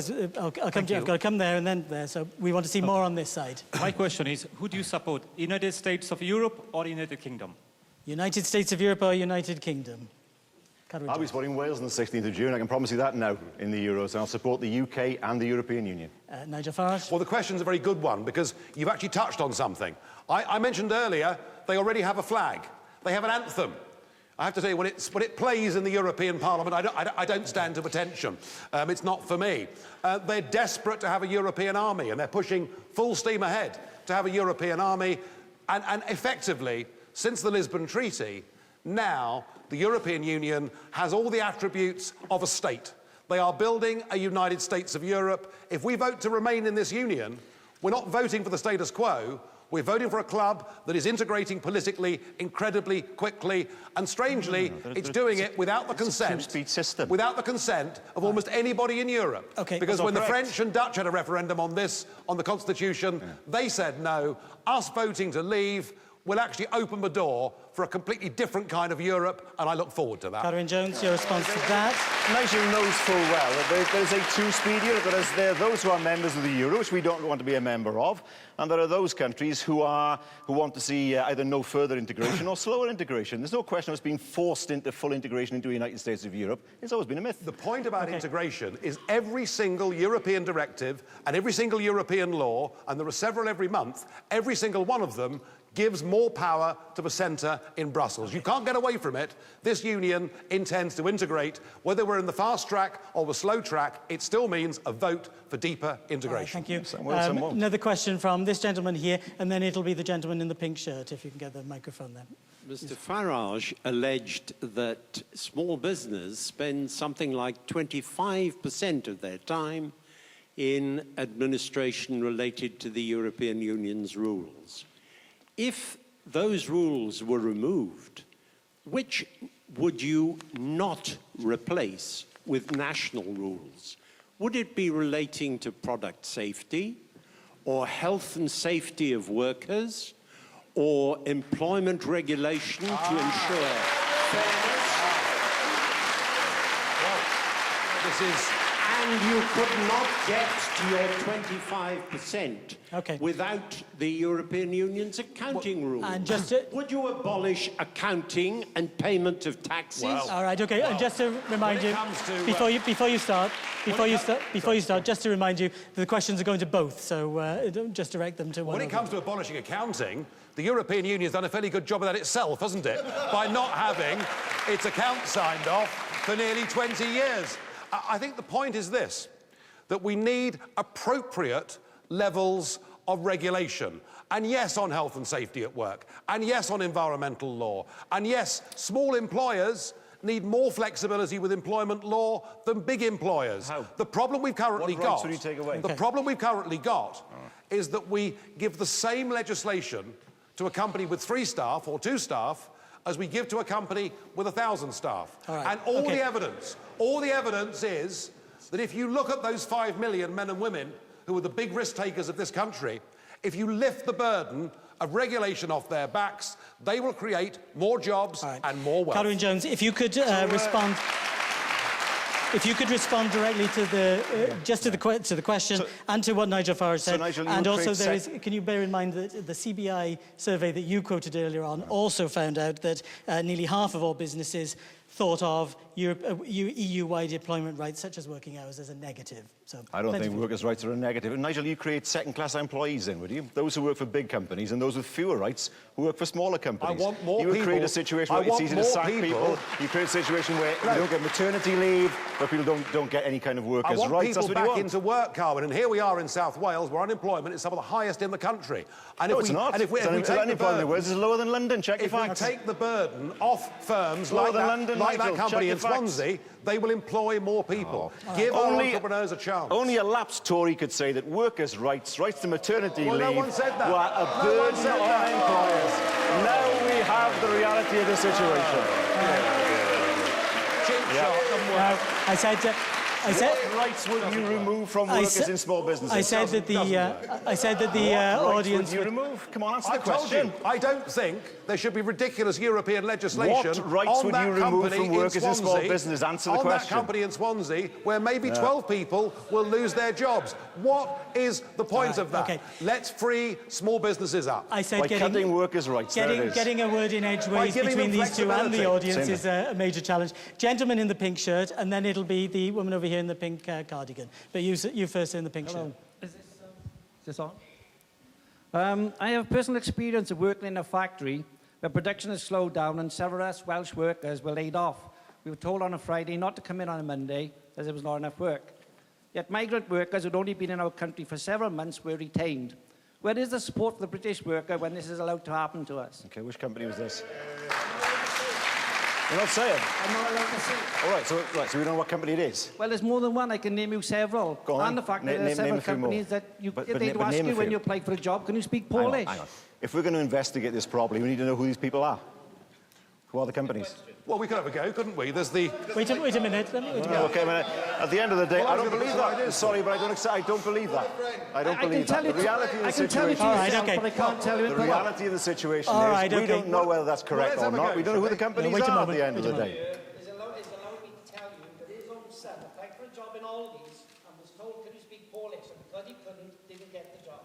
Speaker 1: I'll come to you. I've got to come there and then there, so we want to see more on this side.
Speaker 5: My question is, who do you support, United States of Europe or United Kingdom?
Speaker 1: United States of Europe or United Kingdom?
Speaker 3: I'll be supporting Wales on the 16th of June. I can promise you that now in the Euros, and I'll support the UK and the European Union.
Speaker 1: Nigel Farage?
Speaker 2: Well, the question's a very good one, because you've actually touched on something. I mentioned earlier, they already have a flag. They have an anthem. I have to say, when it plays in the European Parliament, I don't stand to attention. It's not for me. They're desperate to have a European army, and they're pushing full steam ahead to have a European army. And effectively, since the Lisbon Treaty, now the European Union has all the attributes of a state. They are building a United States of Europe. If we vote to remain in this union, we're not voting for the status quo. We're voting for a club that is integrating politically incredibly quickly, and strangely, it's doing it without the consent. Without the consent of almost anybody in Europe.
Speaker 1: Okay.
Speaker 2: Because when the French and Dutch had a referendum on this, on the Constitution, they said no. Us voting to leave will actually open the door for a completely different kind of Europe, and I look forward to that.
Speaker 1: Carwyn Jones, your response to that?
Speaker 3: Nigel knows full well that there's a two-speed Europe. There are those who are members of the euro, which we don't want to be a member of, and there are those countries who want to see either no further integration or slower integration. There's no question of us being forced into full integration into the United States of Europe. It's always been a myth.
Speaker 2: The point about integration is every single European directive and every single European law, and there are several every month, every single one of them gives more power to the centre in Brussels. You can't get away from it. This union intends to integrate. Whether we're in the fast track or the slow track, it still means a vote for deeper integration.
Speaker 1: Thank you. Another question from this gentleman here, and then it'll be the gentleman in the pink shirt, if you can get the microphone then.
Speaker 6: Mr. Farage alleged that small business spends something like 25% of their time in administration related to the European Union's rules. If those rules were removed, which would you not replace with national rules? Would it be relating to product safety, or health and safety of workers, or employment regulation to ensure fairness?
Speaker 2: Well, this is...
Speaker 6: And you could not get to your 25% without the European Union's accounting rules.
Speaker 1: And just
Speaker 6: would you abolish accounting and payment of taxes?
Speaker 1: All right, okay. And just to remind you, before you start, just to remind you, the questions are going to both. So don't just direct them to one.
Speaker 2: When it comes to abolishing accounting, the European Union has done a fairly good job of that itself, hasn't it? By not having its accounts signed off for nearly 20 years. I think the point is this, that we need appropriate levels of regulation. And yes, on health and safety at work. And yes, on environmental law. And yes, small employers need more flexibility with employment law than big employers.
Speaker 3: How?
Speaker 2: The problem we've currently got...
Speaker 3: What rights would you take away?
Speaker 2: The problem we've currently got is that we give the same legislation to a company with 3 staff or 2 staff as we give to a company with 1,000 staff. And all the evidence is that if you look at those 5 million men and women who are the big risk takers of this country, if you lift the burden of regulation off their backs, they will create more jobs and more wealth.
Speaker 1: Carwyn Jones, if you could respond... If you could respond directly to the question and to what Nigel Farage said,
Speaker 3: Nigel,
Speaker 1: and also can you bear in mind that the CBI survey that you quoted earlier on also found out that nearly half of all businesses thought of EU-wide employment rights, such as working hours, as a negative. So
Speaker 3: I don't think workers' rights are a negative. And Nigel, you create second-class employees then, would you? Those who work for big companies and those with fewer rights who work for smaller companies.
Speaker 2: I want more
Speaker 3: You would create a situation where it's easy to sack people. You create a situation where you don't get maternity leave, where people don't get any kind of workers' rights.
Speaker 2: I want people back into work, Carwyn, and here we are in South Wales, where unemployment is some of the highest in the country. And
Speaker 3: no, it's not.
Speaker 2: And if we take
Speaker 3: unemployment is lower than London. Check your facts.
Speaker 2: If we take the burden off firms like that company in Swansea, they will employ more people. Give our entrepreneurs a chance.
Speaker 3: Only a lapsed Tory could say that workers' rights to maternity leave
Speaker 2: no one said that.
Speaker 3: were a burden on employers. Now we have the reality of the situation. What rights would you remove from workers in small businesses?
Speaker 1: I said that the audience
Speaker 3: would you remove? Come on, answer the question.
Speaker 2: I don't think there should be ridiculous European legislation
Speaker 3: what rights would you remove from workers in small business? Answer the question.
Speaker 2: On that company in Swansea, where maybe 12 people will lose their jobs. What is the point of that? Let's free small businesses up.
Speaker 1: I said
Speaker 3: cutting workers' rights.
Speaker 1: Getting a word in edgeways between these two and the audience is a major challenge. Gentleman in the pink shirt, and then it'll be the woman over here in the pink cardigan. But you first in the pink shirt.
Speaker 7: Is this on? I have personal experience of working in a factory where production has slowed down and several of us Welsh workers were laid off. We were told on a Friday not to come in on a Monday as there was not enough work. Yet migrant workers who'd only been in our country for several months were retained. Where is the support for the British worker when this is allowed to happen to us?
Speaker 3: Okay, which company was this? You're not saying?
Speaker 7: I'm not allowed to say.
Speaker 3: All right, so we don't know what company it is.
Speaker 7: Well, there's more than one. I can name you several.
Speaker 3: Go on.
Speaker 7: And the fact that
Speaker 3: Name
Speaker 7: there are several
Speaker 3: a few more.
Speaker 7: companies that you,
Speaker 3: But
Speaker 7: they'd ask
Speaker 3: name a
Speaker 7: you when
Speaker 3: few.
Speaker 7: you apply for a job, can you speak
Speaker 3: Hang on,
Speaker 7: Polish?
Speaker 3: hang on. If we're going to investigate this properly, we need to know who these people are. Who are the companies?
Speaker 2: Well, we could have a go, couldn't we? There's the...
Speaker 1: Wait a minute. Let me wait a minute.
Speaker 3: Okay, at the end of the day,
Speaker 2: Well,
Speaker 3: I
Speaker 2: I was
Speaker 3: don't
Speaker 2: gonna
Speaker 3: believe
Speaker 2: put some
Speaker 3: that.
Speaker 2: ideas.
Speaker 3: Sorry, but I don't believe that. I don't believe that. The reality of the
Speaker 7: I can tell you
Speaker 3: situation...
Speaker 1: All right,
Speaker 7: yourself,
Speaker 1: okay.
Speaker 7: but I can't tell you
Speaker 3: The
Speaker 7: it.
Speaker 3: reality of the situation
Speaker 1: All
Speaker 3: is
Speaker 1: right,
Speaker 3: we
Speaker 1: okay.
Speaker 3: don't know whether that's correct
Speaker 2: let's
Speaker 3: or
Speaker 2: have a
Speaker 3: not.
Speaker 2: go,
Speaker 3: We don't know who the
Speaker 2: shall we?
Speaker 3: companies
Speaker 1: wait a
Speaker 3: are at
Speaker 1: moment,
Speaker 3: the end of
Speaker 1: wait
Speaker 3: the
Speaker 1: a
Speaker 3: day.
Speaker 7: Is allowed me to tell you that his own son applied for a job in Aldi's and was told, can you speak Polish? And because he couldn't, didn't get the job.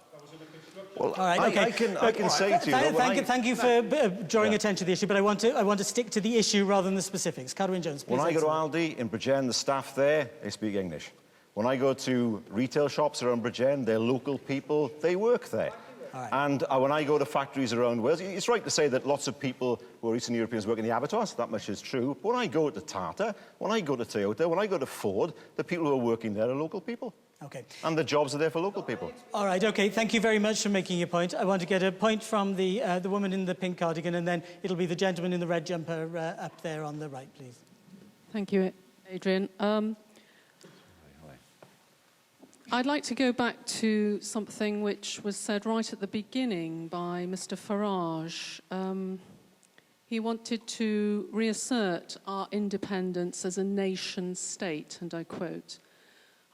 Speaker 3: Well,
Speaker 1: All right, okay.
Speaker 3: I can say to you... that
Speaker 1: Thank you for drawing attention to the issue, but I want to stick to the issue rather than the specifics. Carwyn Jones, please.
Speaker 3: When I go to
Speaker 1: answer.
Speaker 3: Aldi in Bridgend, the staff there, they speak English. When I go to retail shops around Bridgend, they're local people, they work there.
Speaker 1: Right.
Speaker 3: And when I go to factories around Wales, it's right to say that lots of people who are Eastern Europeans work in the abattoirs, that much is true. But when I go to Tata, when I go to Toyota, when I go to Ford, the people who are working there are local people.
Speaker 1: Okay.
Speaker 3: And the jobs are there for local people.
Speaker 1: All right, okay. Thank you very much for making your point. I want to get a point from the woman in the pink cardigan, and then it'll be the gentleman in the red jumper up there on the right, please.
Speaker 8: Thank you, Adrian. I'd like to go back to something which was said right at the beginning by Mr. Farage. He wanted to reassert our independence as a nation state, and I quote,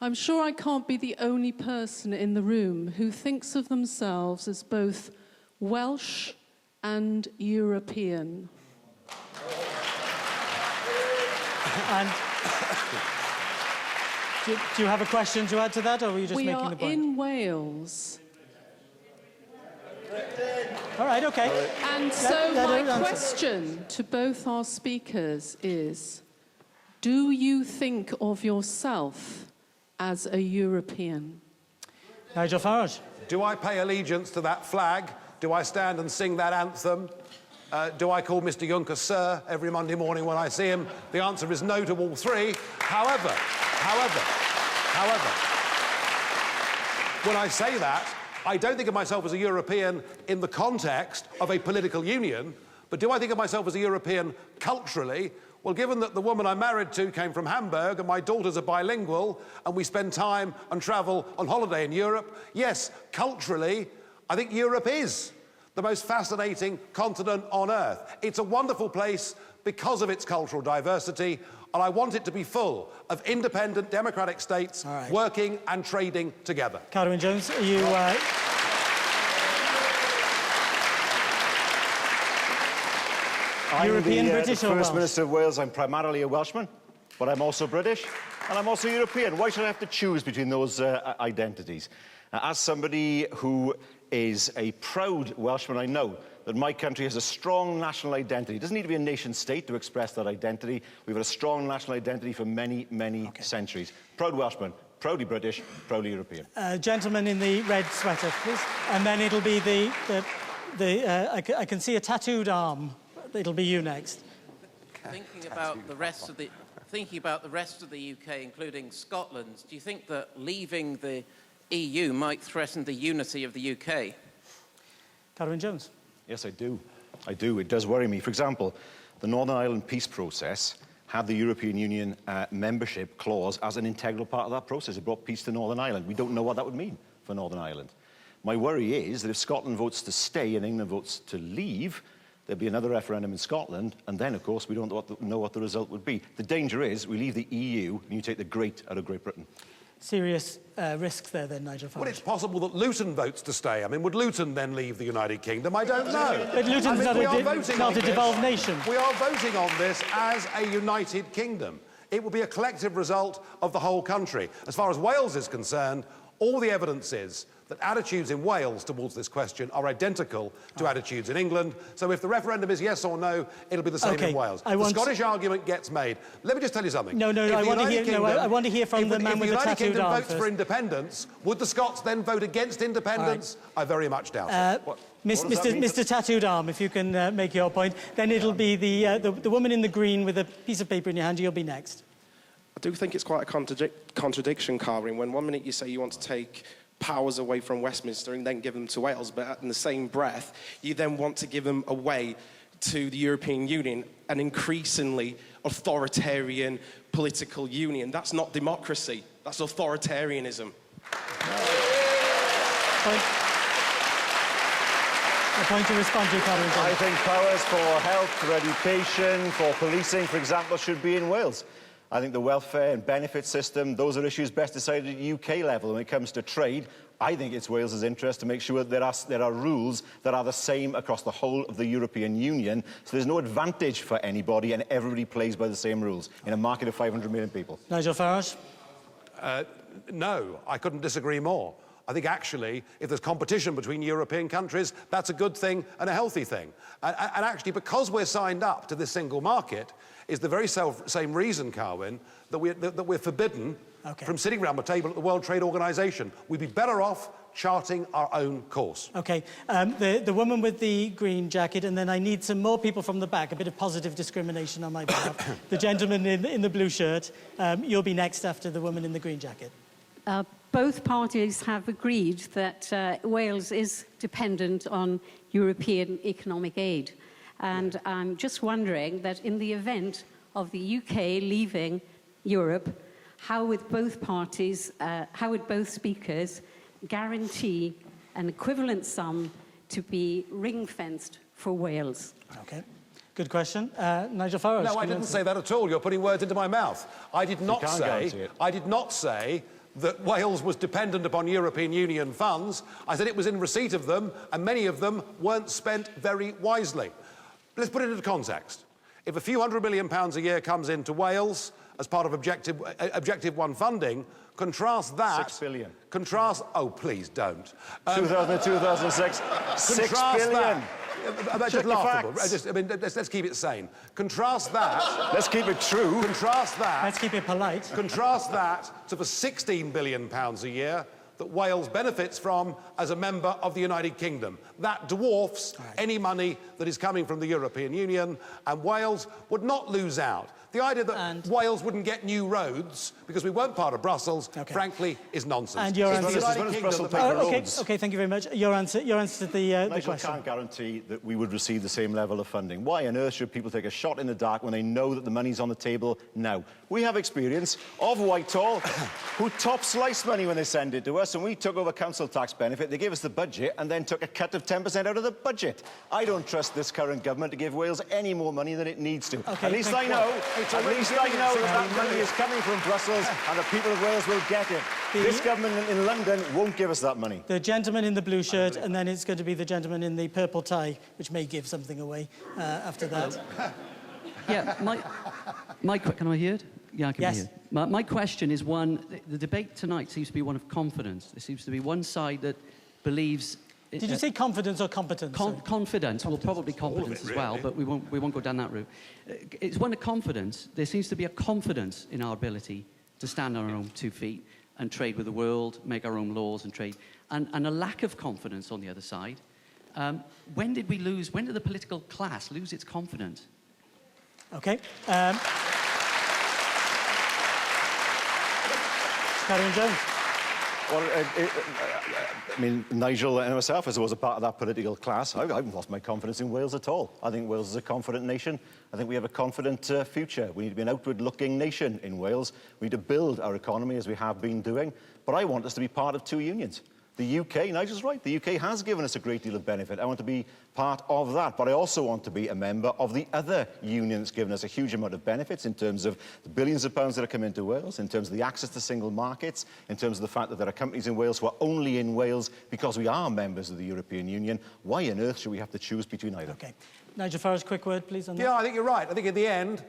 Speaker 8: "I'm sure I can't be the only person in the room who thinks of themselves as both Welsh and European."
Speaker 1: And do you have a question to add to that, or were you just
Speaker 8: We
Speaker 1: making
Speaker 8: are
Speaker 1: the point?
Speaker 8: in Wales.
Speaker 1: All right, okay.
Speaker 8: And so my question to both our speakers is, do you think of yourself as a European?
Speaker 1: Nigel Farage.
Speaker 2: Do I pay allegiance to that flag? Do I stand and sing that anthem? Do I call Mr. Juncker Sir every Monday morning when I see him? The answer is no to all three. However, when I say that, I don't think of myself as a European in the context of a political union, but do I think of myself as a European culturally? Well, given that the woman I'm married to came from Hamburg and my daughters are bilingual and we spend time and travel on holiday in Europe, yes, culturally, I think Europe is the most fascinating continent on Earth. It's a wonderful place because of its cultural diversity, and I want it to be full of independent democratic states working and trading together.
Speaker 1: Carwyn Jones, are you... European, British or Welsh?
Speaker 3: First Minister of Wales, I'm primarily a Welshman, but I'm also British, and I'm also European. Why should I have to choose between those identities? As somebody who is a proud Welshman, I know that my country has a strong national identity. It doesn't need to be a nation state to express that identity. We've had a strong national identity for many, many centuries. Proud Welshman, proudly British, proudly European.
Speaker 1: Gentleman in the red sweater, please. And then it'll be I can see a tattooed arm. It'll be you next.
Speaker 9: Thinking about the rest of the UK, including Scotland, do you think that leaving the EU might threaten the unity of the UK?
Speaker 1: Carwyn Jones.
Speaker 3: Yes, I do. I do. It does worry me. For example, the Northern Ireland peace process had the European Union membership clause as an integral part of that process. It brought peace to Northern Ireland. We don't know what that would mean for Northern Ireland. My worry is that if Scotland votes to stay and England votes to leave, there'll be another referendum in Scotland, and then, of course, we don't know what the result would be. The danger is we leave the EU and you take the great out of Great Britain.
Speaker 1: Serious risks there then, Nigel Farage.
Speaker 2: Well, it's possible that Luton votes to stay. I mean, would Luton then leave the United Kingdom? I don't know.
Speaker 1: But Luton's not a devolved nation.
Speaker 2: We are voting on this as a united kingdom. It will be a collective result of the whole country. As far as Wales is concerned, all the evidence is that attitudes in Wales towards this question are identical to attitudes in England. So if the referendum is yes or no, it'll be the same in Wales. The Scottish argument gets made. Let me just tell you something.
Speaker 1: No, I want to hear from the man with the tattooed arm.
Speaker 2: If the United Kingdom votes for independence, would the Scots then vote against independence? I very much doubt it.
Speaker 1: Mr. Tattooed Arm, if you can make your point, then it'll be the woman in the green with a piece of paper in your hand. You'll be next.
Speaker 10: I do think it's quite a contradiction, Carwyn, when one minute you say you want to take powers away from Westminster and then give them to Wales, but in the same breath, you then want to give them away to the European Union an increasingly authoritarian political union. That's not democracy, that's authoritarianism.
Speaker 1: A point to respond to, Carwyn.
Speaker 3: I think powers for health, for education, for policing, for example, should be in Wales. I think the welfare and benefit system, those are issues best decided at UK level. When it comes to trade, I think it's Wales's interest to make sure that there are rules that are the same across the whole of the European Union, so there's no advantage for anybody and everybody plays by the same rules in a market of 500 million people.
Speaker 1: Nigel Farage?
Speaker 2: No, I couldn't disagree more. I think actually, if there's competition between European countries, that's a good thing and a healthy thing. And actually, because we're signed up to this single market, is the very same reason, Carwyn, that we're forbidden from sitting around the table at the World Trade Organization. We'd be better off charting our own course.
Speaker 1: OK. The woman with the green jacket, and then I need some more people from the back, a bit of positive discrimination on my behalf. The gentleman in the blue shirt, you'll be next after the woman in the green jacket.
Speaker 11: Both parties have agreed that Wales is dependent on European economic aid. And I'm just wondering that in the event of the UK leaving Europe, how would both parties, how would both speakers guarantee an equivalent sum to be ring-fenced for Wales?
Speaker 1: OK. Good question. Nigel Farage.
Speaker 2: No, I didn't say that at all. You're putting words into my mouth. I did not say that Wales was dependent upon European Union funds. I said it was in receipt of them, and many of them weren't spent very wisely. Let's put it into context. If a few £100 million a year comes into Wales as part of Objective 1 funding, contrast that...
Speaker 3: 6 billion.
Speaker 2: Contrast... Oh, please don't.
Speaker 3: 2000 to 2006, 6 billion.
Speaker 2: That's just laughable. Let's keep it sane. Contrast that...
Speaker 3: Let's keep it true.
Speaker 2: Contrast that...
Speaker 1: Let's keep it polite.
Speaker 2: Contrast that to the £16 billion a year that Wales benefits from as a member of the United Kingdom. That dwarfs any money that is coming from the European Union, and Wales would not lose out. The idea that Wales wouldn't get new roads because we weren't part of Brussels, frankly, is nonsense.
Speaker 1: And your answer...
Speaker 3: OK,
Speaker 1: thank you very much. Your answer to the
Speaker 3: Nigel
Speaker 1: question.
Speaker 3: can't guarantee that we would receive the same level of funding. Why on earth should people take a shot in the dark when they know that the money's on the table now? We have experience of Whitehall, who top-slice money when they send it to us, and we took over council tax benefit. They gave us the budget and then took a cut of 10% out of the budget. I don't trust this current government to give Wales any more money than it needs to. At least I know that money is coming from Brussels and the people of Wales will get it. This government in London won't give us that money.
Speaker 1: The gentleman in the blue shirt, and then it's going to be the gentleman in the purple tie, which may give something away after that.
Speaker 12: Yeah, can I hear it? Yeah, I can hear it. My question is one, the debate tonight seems to be one of confidence. There seems to be one side that believes...
Speaker 1: Did you say confidence or competence?
Speaker 12: Confidence. Well, probably competence as well, but we won't go down that route. It's one of confidence. There seems to be a confidence in our ability to stand on our own 2 feet and trade with the world, make our own laws and trade, and a lack of confidence on the other side. When did the political class lose its confidence?
Speaker 1: OK. Carwyn Jones.
Speaker 3: Well, I mean, Nigel and myself, as I was a part of that political class, I haven't lost my confidence in Wales at all. I think Wales is a confident nation. I think we have a confident future. We need to be an outward-looking nation in Wales. We need to build our economy as we have been doing. But I want us to be part of 2 unions. The UK, Nigel's right, the UK has given us a great deal of benefit. I want to be part of that, but I also want to be a member of the other union that's given us a huge amount of benefits in terms of the billions of pounds that are coming into Wales, in terms of the access to single markets, in terms of the fact that there are companies in Wales who are only in Wales because we are members of the European Union. Why on earth should we have to choose between either?
Speaker 1: OK. Nigel Farage, quick word, please, on that.
Speaker 2: Yeah, I think you're right. I think in the end,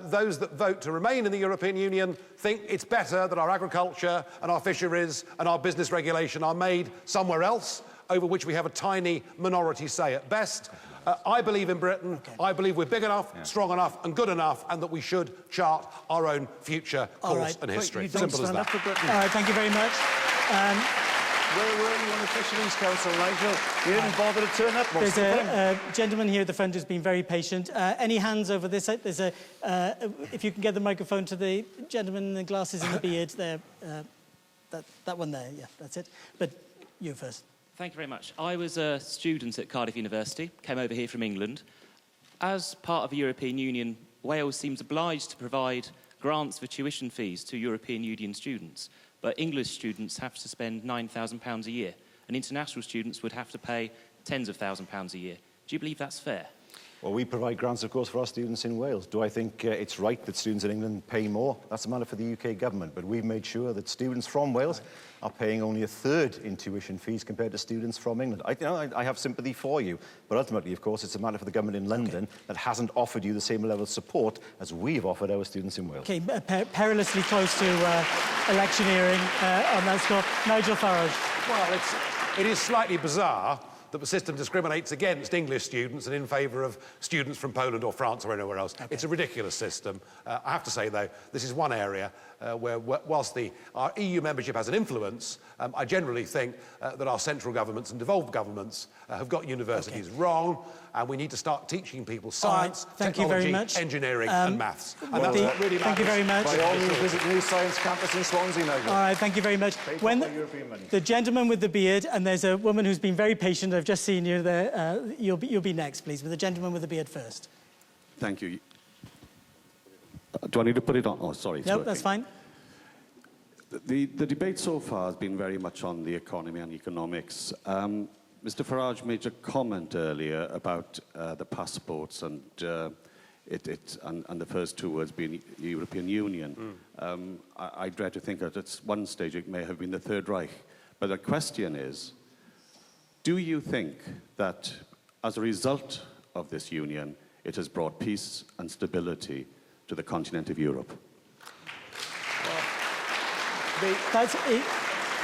Speaker 2: those that vote to remain in the European Union think it's better that our agriculture and our fisheries and our business regulation are made somewhere else, over which we have a tiny minority say at best. I believe in Britain. I believe we're big enough, strong enough and good enough, and that we should chart our own future course and history. Simple as that.
Speaker 1: All right, thank you very much.
Speaker 3: Where were you on the Fisheries Council, Nigel? You didn't bother to turn up.
Speaker 1: There's a gentleman here at the front who's been very patient. Any hands over this side? There's if you can get the microphone to the gentleman in the glasses and the beard there. That one there, yeah, that's it. But you first.
Speaker 13: Thank you very much. I was a student at Cardiff University, came over here from England. as part of the European Union, Wales seems obliged to provide grants for tuition fees to European Union students, but English students have to spend £9,000 a year, and international students would have to pay tens of £1,000s a year. Do you believe that's fair?
Speaker 3: Well, we provide grants, of course, for our students in Wales. Do I think it's right that students in England pay more? That's a matter for the UK government. But we've made sure that students from Wales are paying only a third in tuition fees compared to students from England. I have sympathy for you. But ultimately, of course, it's a matter for the government in London that hasn't offered you the same level of support as we've offered our students in Wales.
Speaker 1: Okay, perilously close to electioneering on that score. Nigel Farage.
Speaker 2: Well, it is slightly bizarre that the system discriminates against English students and in favour of students from Poland or France or anywhere else. Okay. It's a ridiculous system. I have to say, though, this is one area where, whilst our EU membership has an influence, I generally think that our central governments and devolved governments have got universities wrong, and we need to start teaching people science, technology, engineering and maths. And that's what really matters.
Speaker 1: Thank you very much.
Speaker 3: By all means, visit the new science campus in Swansea, Nigel.
Speaker 1: All right, thank you very much. When the gentleman with the beard, and there's a woman who's been very patient, I've just seen you there, you'll be next, please, with the gentleman with the beard first.
Speaker 14: Thank you. Do I need to put it on? Oh, sorry.
Speaker 1: No, that's fine.
Speaker 14: The debate so far has been very much on the economy and economics. Mr. Farage made a comment earlier about the passports and the first two words being the European Union. I dread to think that at one stage it may have been the Third Reich. But the question is, do you think that as a result of this union, it has brought peace and stability to the continent of Europe?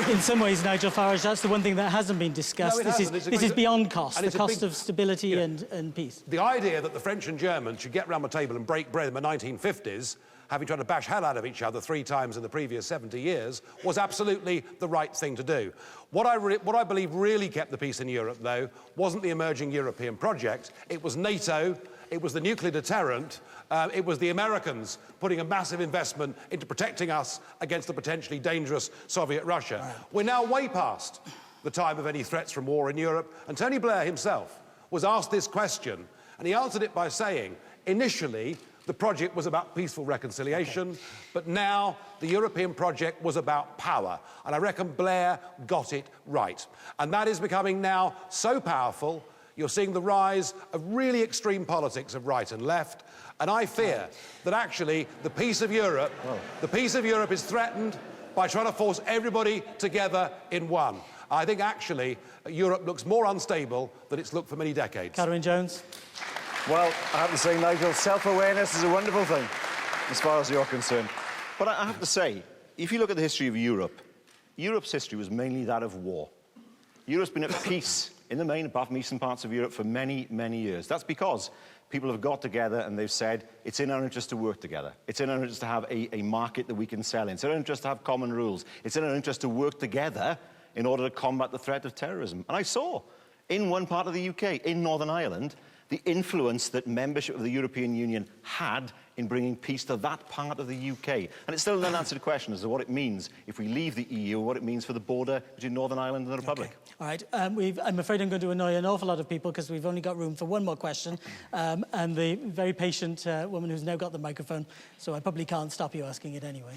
Speaker 1: In some ways, Nigel Farage, that's the one thing that hasn't been discussed.
Speaker 2: No,
Speaker 1: this is beyond cost, the cost of stability and peace.
Speaker 2: The idea that the French and Germans should get round the table and break bread in the 1950s, having tried to bash hell out of each other 3 times in the previous 70 years, was absolutely the right thing to do. What I believe really kept the peace in Europe, though, wasn't the emerging European project. It was NATO, it was the nuclear deterrent, it was the Americans putting a massive investment into protecting us against the potentially dangerous Soviet Russia. Right. We're now way past the time of any threats from war in Europe, and Tony Blair himself was asked this question, and he answered it by saying, initially, the project was about peaceful reconciliation, but now the European project was about power. And I reckon Blair got it right. And that is becoming now so powerful, you're seeing the rise of really extreme politics of right and left. And I fear that actually the peace of Europe is threatened by trying to force everybody together in one. I think actually Europe looks more unstable than it's looked for many decades.
Speaker 1: Carwyn Jones.
Speaker 3: Well, I have to say, Nigel, self-awareness is a wonderful thing, as far as you're concerned. But I have to say, if you look at the history of Europe, Europe's history was mainly that of war. Europe's been at peace, in the main, apart from eastern parts of Europe, for many, many years. That's because people have got together and they've said, it's in our interest to work together. It's in our interest to have a market that we can sell in. It's in our interest to have common rules. It's in our interest to work together in order to combat the threat of terrorism. And I saw, in one part of the UK, in Northern Ireland, the influence that membership of the European Union had in bringing peace to that part of the UK. And it's still an unanswered question as to what it means if we leave the EU, what it means for the border between Northern Ireland and the Republic.
Speaker 1: Okay. All right, I'm afraid I'm going to annoy an awful lot of people because we've only got room for one more question. And the very patient woman who's now got the microphone, so I probably can't stop you asking it anyway.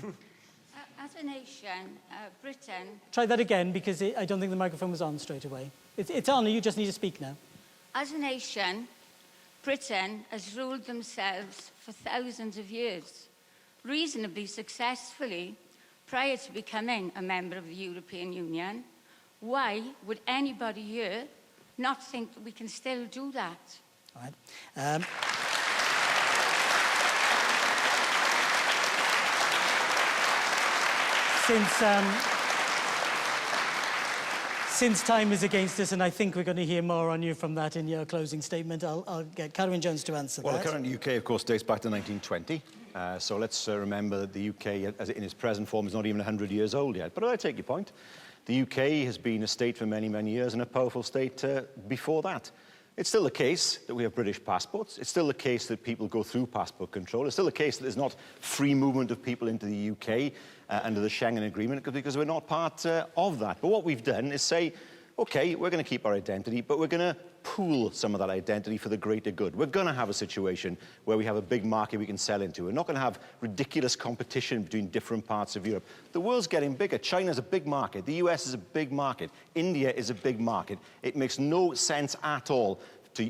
Speaker 15: As a nation, Britain...
Speaker 1: Try that again, because I don't think the microphone was on straight away. It's on, you just need to speak now.
Speaker 15: As a nation, Britain has ruled themselves for thousands of years, reasonably successfully, prior to becoming a member of the European Union. Why would anybody here not think that we can still do that?
Speaker 1: All right. Since time is against us, and I think we're going to hear more on you from that in your closing statement, I'll get Carwyn Jones to answer that.
Speaker 3: Well, the current UK, of course, dates back to 1920. So let's remember that the UK, as in its present form, is not even 100 years old yet. But I take your point. The UK has been a state for many, many years and a powerful state before that. It's still the case that we have British passports. It's still the case that people go through passport control. It's still the case that there's not free movement of people into the UK under the Schengen Agreement because we're not part of that. But what we've done is say, OK, we're going to keep our identity, but we're going to pool some of that identity for the greater good. We're going to have a situation where we have a big market we can sell into. We're not going to have ridiculous competition between different parts of Europe. The world's getting bigger. China's a big market. The US is a big market. India is a big market. It makes no sense at all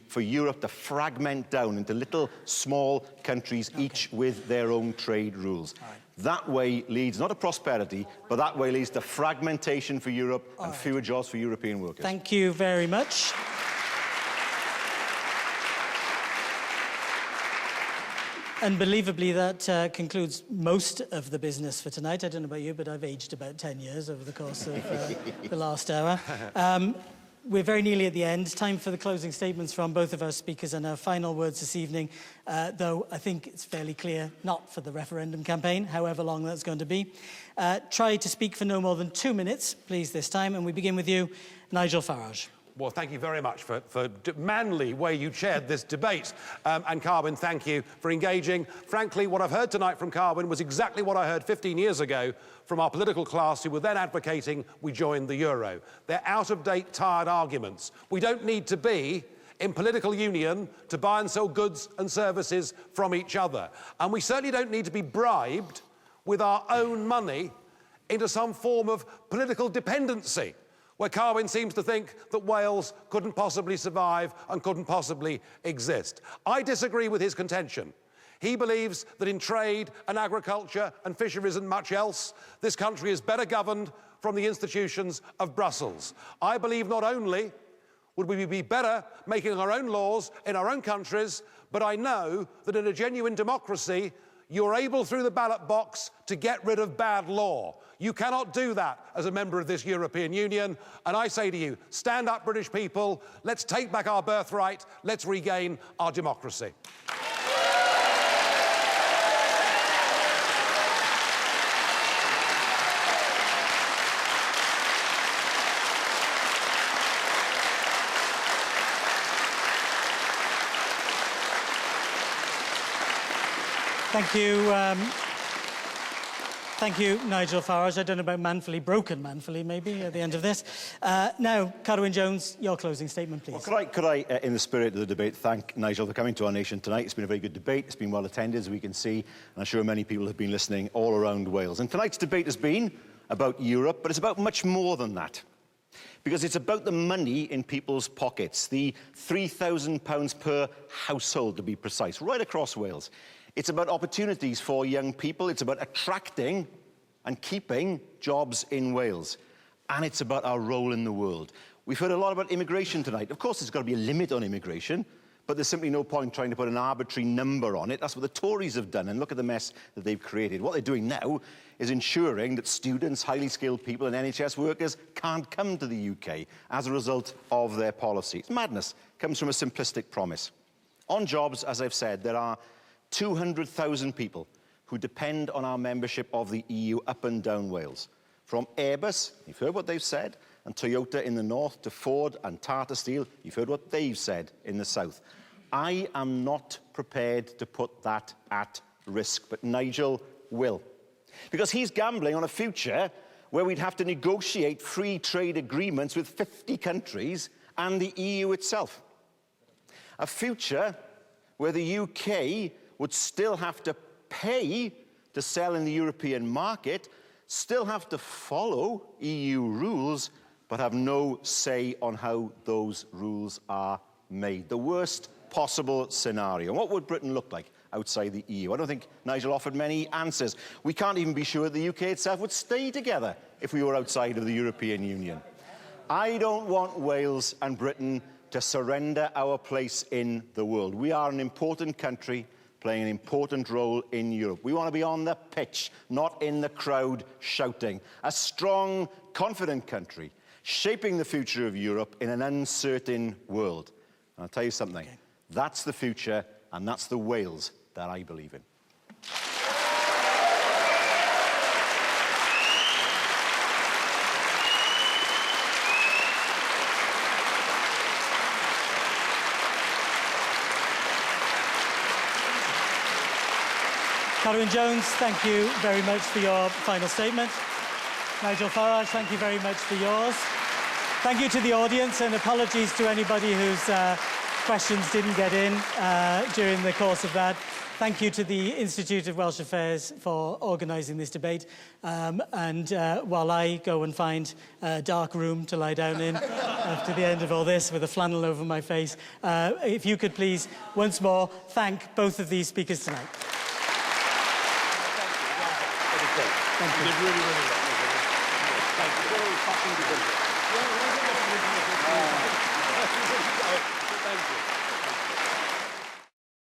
Speaker 3: for Europe to fragment down into little, small countries, each with their own trade rules. That way leads not to prosperity, but that way leads to fragmentation for Europe and fewer jobs for European workers.
Speaker 1: Thank you very much. Unbelievably, that concludes most of the business for tonight. I don't know about you, but I've aged about 10 years over the course of the last hour. We're very nearly at the end. Time for the closing statements from both of our speakers and our final words this evening, though I think it's fairly clear, not for the referendum campaign, however long that's going to be. Try to speak for no more than 2 minutes, please, this time. And we begin with you, Nigel Farage.
Speaker 2: Well, thank you very much for the manly way you chaired this debate. And Carwyn, thank you for engaging. Frankly, what I've heard tonight from Carwyn was exactly what I heard 15 years ago from our political class who were then advocating we join the euro. They're out-of-date, tired arguments. We don't need to be in political union to buy and sell goods and services from each other. And we certainly don't need to be bribed with our own money into some form of political dependency, where Carwyn seems to think that Wales couldn't possibly survive and couldn't possibly exist. I disagree with his contention. He believes that in trade and agriculture and fisheries and much else, this country is better governed from the institutions of Brussels. I believe not only would we be better making our own laws in our own countries, but I know that in a genuine democracy, you're able through the ballot box to get rid of bad law. You cannot do that as a member of this European Union. And I say to you, stand up, British people. Let's take back our birthright. Let's regain our democracy.
Speaker 1: Thank you. Thank you, Nigel Farage. I don't know about manfully, broken manfully, maybe, at the end of this. Now, Carwyn Jones, your closing statement, please.
Speaker 3: Well, could I, in the spirit of the debate, thank Nigel for coming to our nation tonight. It's been a very good debate. It's been well attended, as we can see, and I'm sure many people have been listening all around Wales. And tonight's debate has been about Europe, but it's about much more than that. Because it's about the money in people's pockets, the £3,000 per household, to be precise, right across Wales. It's about opportunities for young people. It's about attracting and keeping jobs in Wales. And it's about our role in the world. We've heard a lot about immigration tonight. Of course, there's got to be a limit on immigration, but there's simply no point trying to put an arbitrary number on it. That's what the Tories have done, and look at the mess that they've created. What they're doing now is ensuring that students, highly skilled people and NHS workers can't come to the UK as a result of their policy. It's madness. It comes from a simplistic promise. On jobs, as I've said, there are 200,000 people who depend on our membership of the EU up and down Wales. From Airbus, you've heard what they've said, and Toyota in the north, to Ford and Tata Steel, you've heard what they've said in the south. I am not prepared to put that at risk, but Nigel will. Because he's gambling on a future where we'd have to negotiate free trade agreements with 50 countries and the EU itself. A future where the UK would still have to pay to sell in the European market, still have to follow EU rules, but have no say on how those rules are made. The worst possible scenario. What would Britain look like outside the EU? I don't think Nigel offered many answers. We can't even be sure the UK itself would stay together if we were outside of the European Union. I don't want Wales and Britain to surrender our place in the world. We are an important country playing an important role in Europe. We want to be on the pitch, not in the crowd shouting. A strong, confident country, shaping the future of Europe in an uncertain world. And I'll tell you something, that's the future, and that's the Wales that I believe in.
Speaker 1: Carwyn Jones, thank you very much for your final statement. Nigel Farage, thank you very much for yours. Thank you to the audience, and apologies to anybody whose questions didn't get in during the course of that. Thank you to the Institute of Welsh Affairs for organising this debate. While I go and find a dark room to lie down in after the end of all this with a flannel over my face, if you could please, once more, thank both of these speakers tonight.
Speaker 2: Thank you. You did really, really well. Thank you. Thank you.